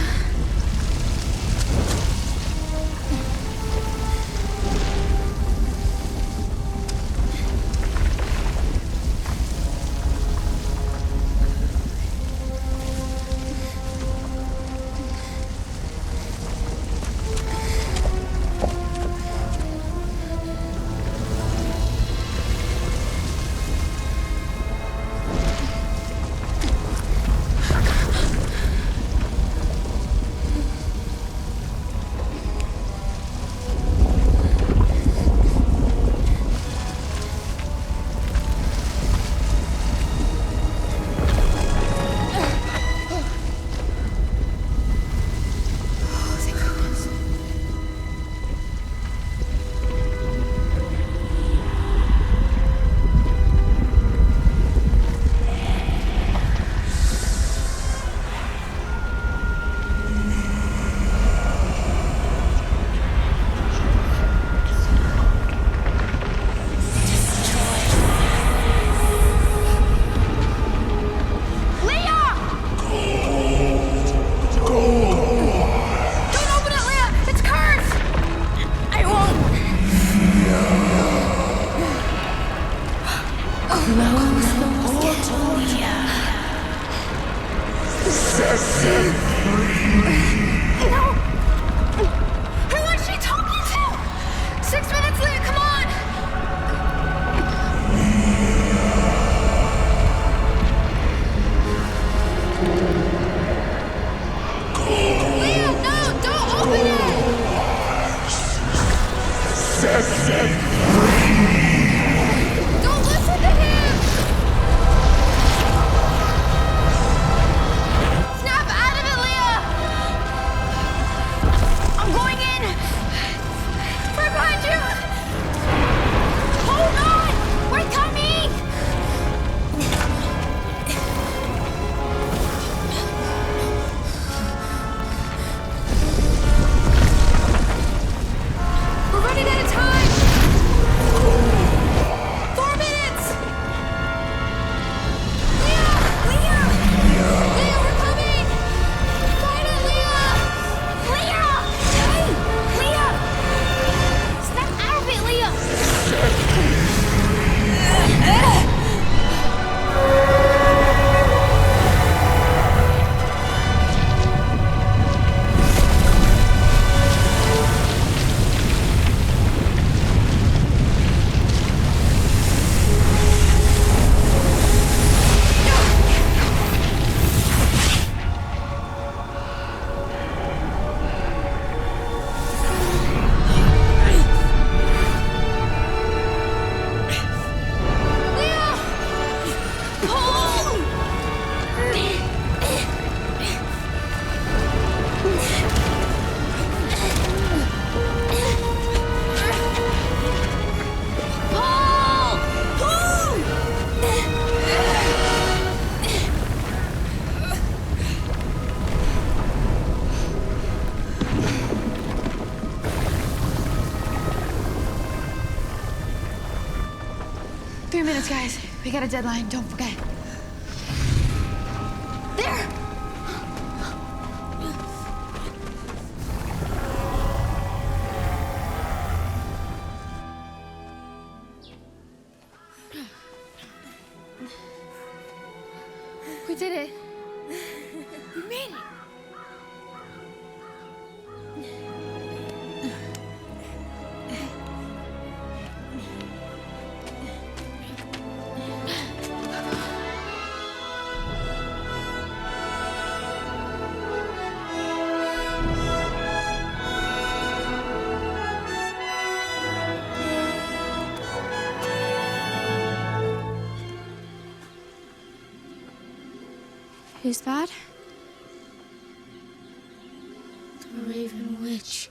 Who was she talking to? 6 minutes, Leah, come on! Leah, no, don't open it! Don't listen to him! Snap out of it, Leah! I'm going in! Right behind you! Hold on! We're coming! We're running out of time! 3 minutes, guys. We got a deadline, don't forget. There! We did it. We made it. Who's that? The Raven Witch.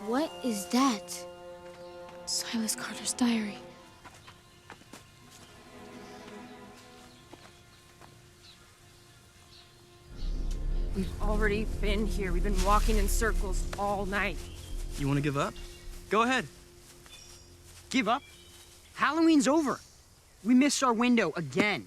What is that? Silas Carter's diary. We've already been here. We've been walking in circles all night. You want to give up? Go ahead. Give up? Halloween's over. We missed our window again.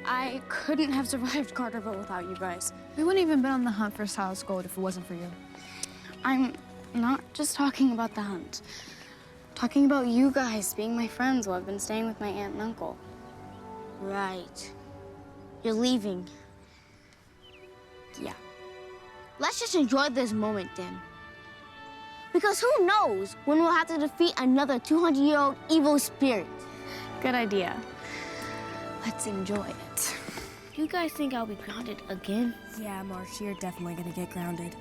I couldn't have survived Carterville without you guys. We wouldn't even been on the hunt for Silas Gold if it wasn't for you. I'm not just talking about the hunt. Talking about you guys being my friends while I've been staying with my aunt and uncle. Right. You're leaving. Yeah. Let's just enjoy this moment then. Because who knows when we'll have to defeat another 200-year-old evil spirit. Good idea. Let's enjoy it. You guys think I'll be grounded again? Yeah, Marsh, you're definitely gonna get grounded.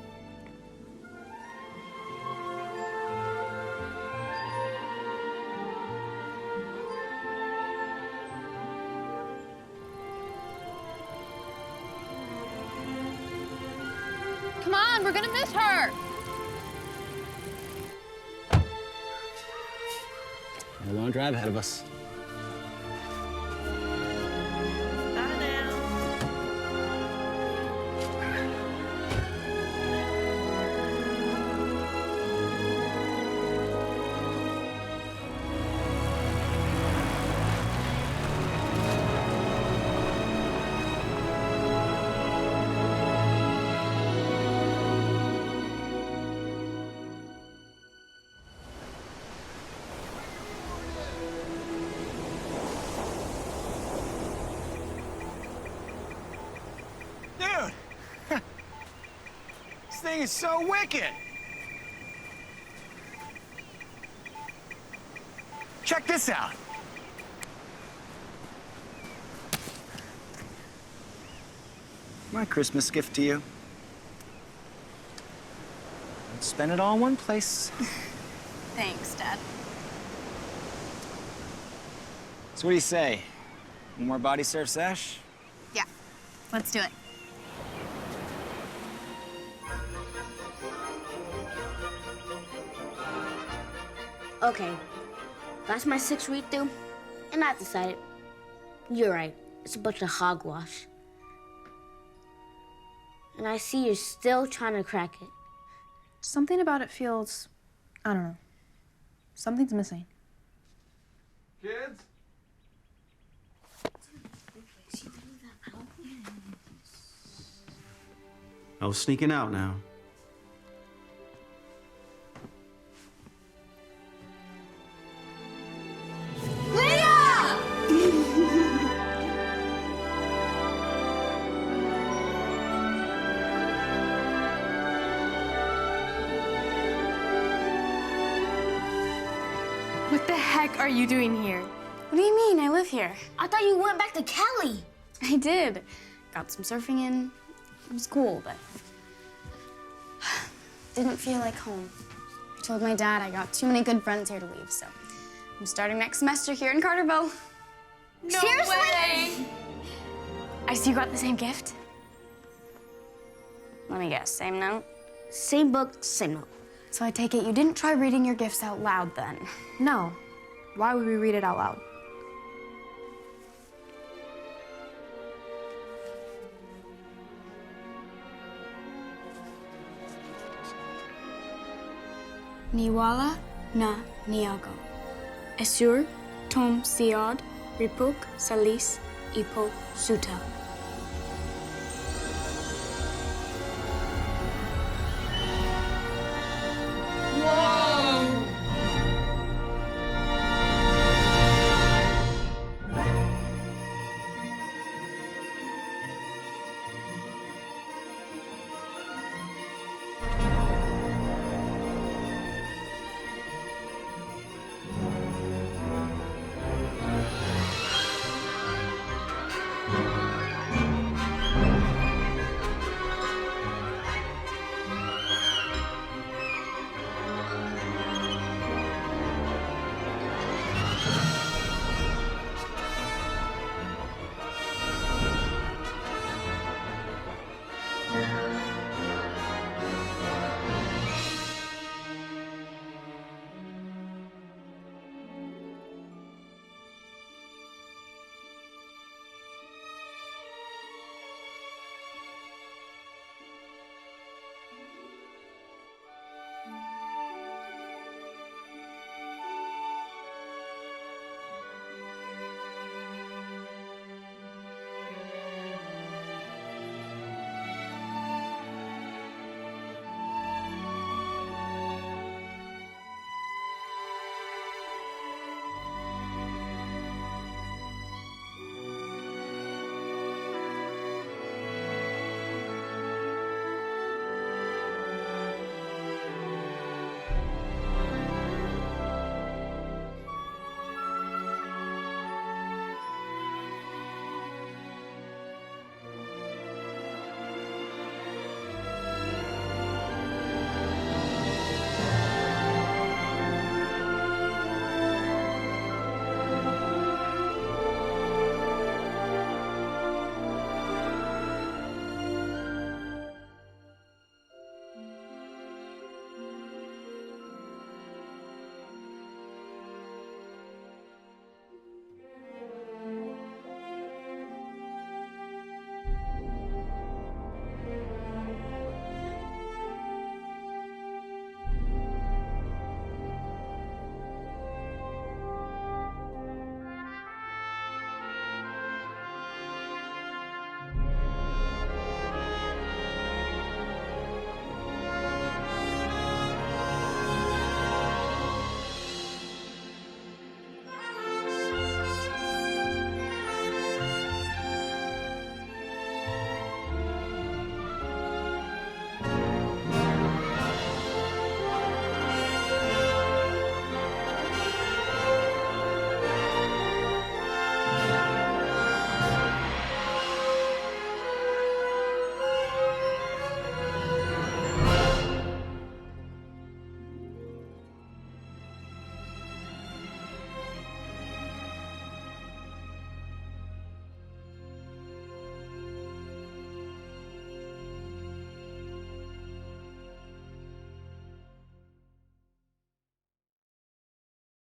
Come on, we're gonna miss her. A long drive ahead of us. Dude! This thing is so wicked! Check this out. My Christmas gift to you. Let's spend it all in one place. Thanks, Dad. So what do you say? One more body surf sesh? Yeah, let's do it. Okay, that's my 6th read through, and I've decided. You're right, it's a bunch of hogwash. And I see you're still trying to crack it. Something about it feels, I don't know. Something's missing. Kids? I was sneaking out now. What the heck are you doing here? What do you mean? I live here. I thought you went back to Cali. I did. Got some surfing in. It was cool, but didn't feel like home. I told my dad I got too many good friends here to leave, so I'm starting next semester here in Carterville. No Seriously? way! I see you got the same gift. Let me guess, same note? Same book, same note. So I take it you didn't try reading your gifts out loud then? No. Why would we read it out loud? Niwala na Niago. Esur tom siod ripuk salis ipo suta. Whoa!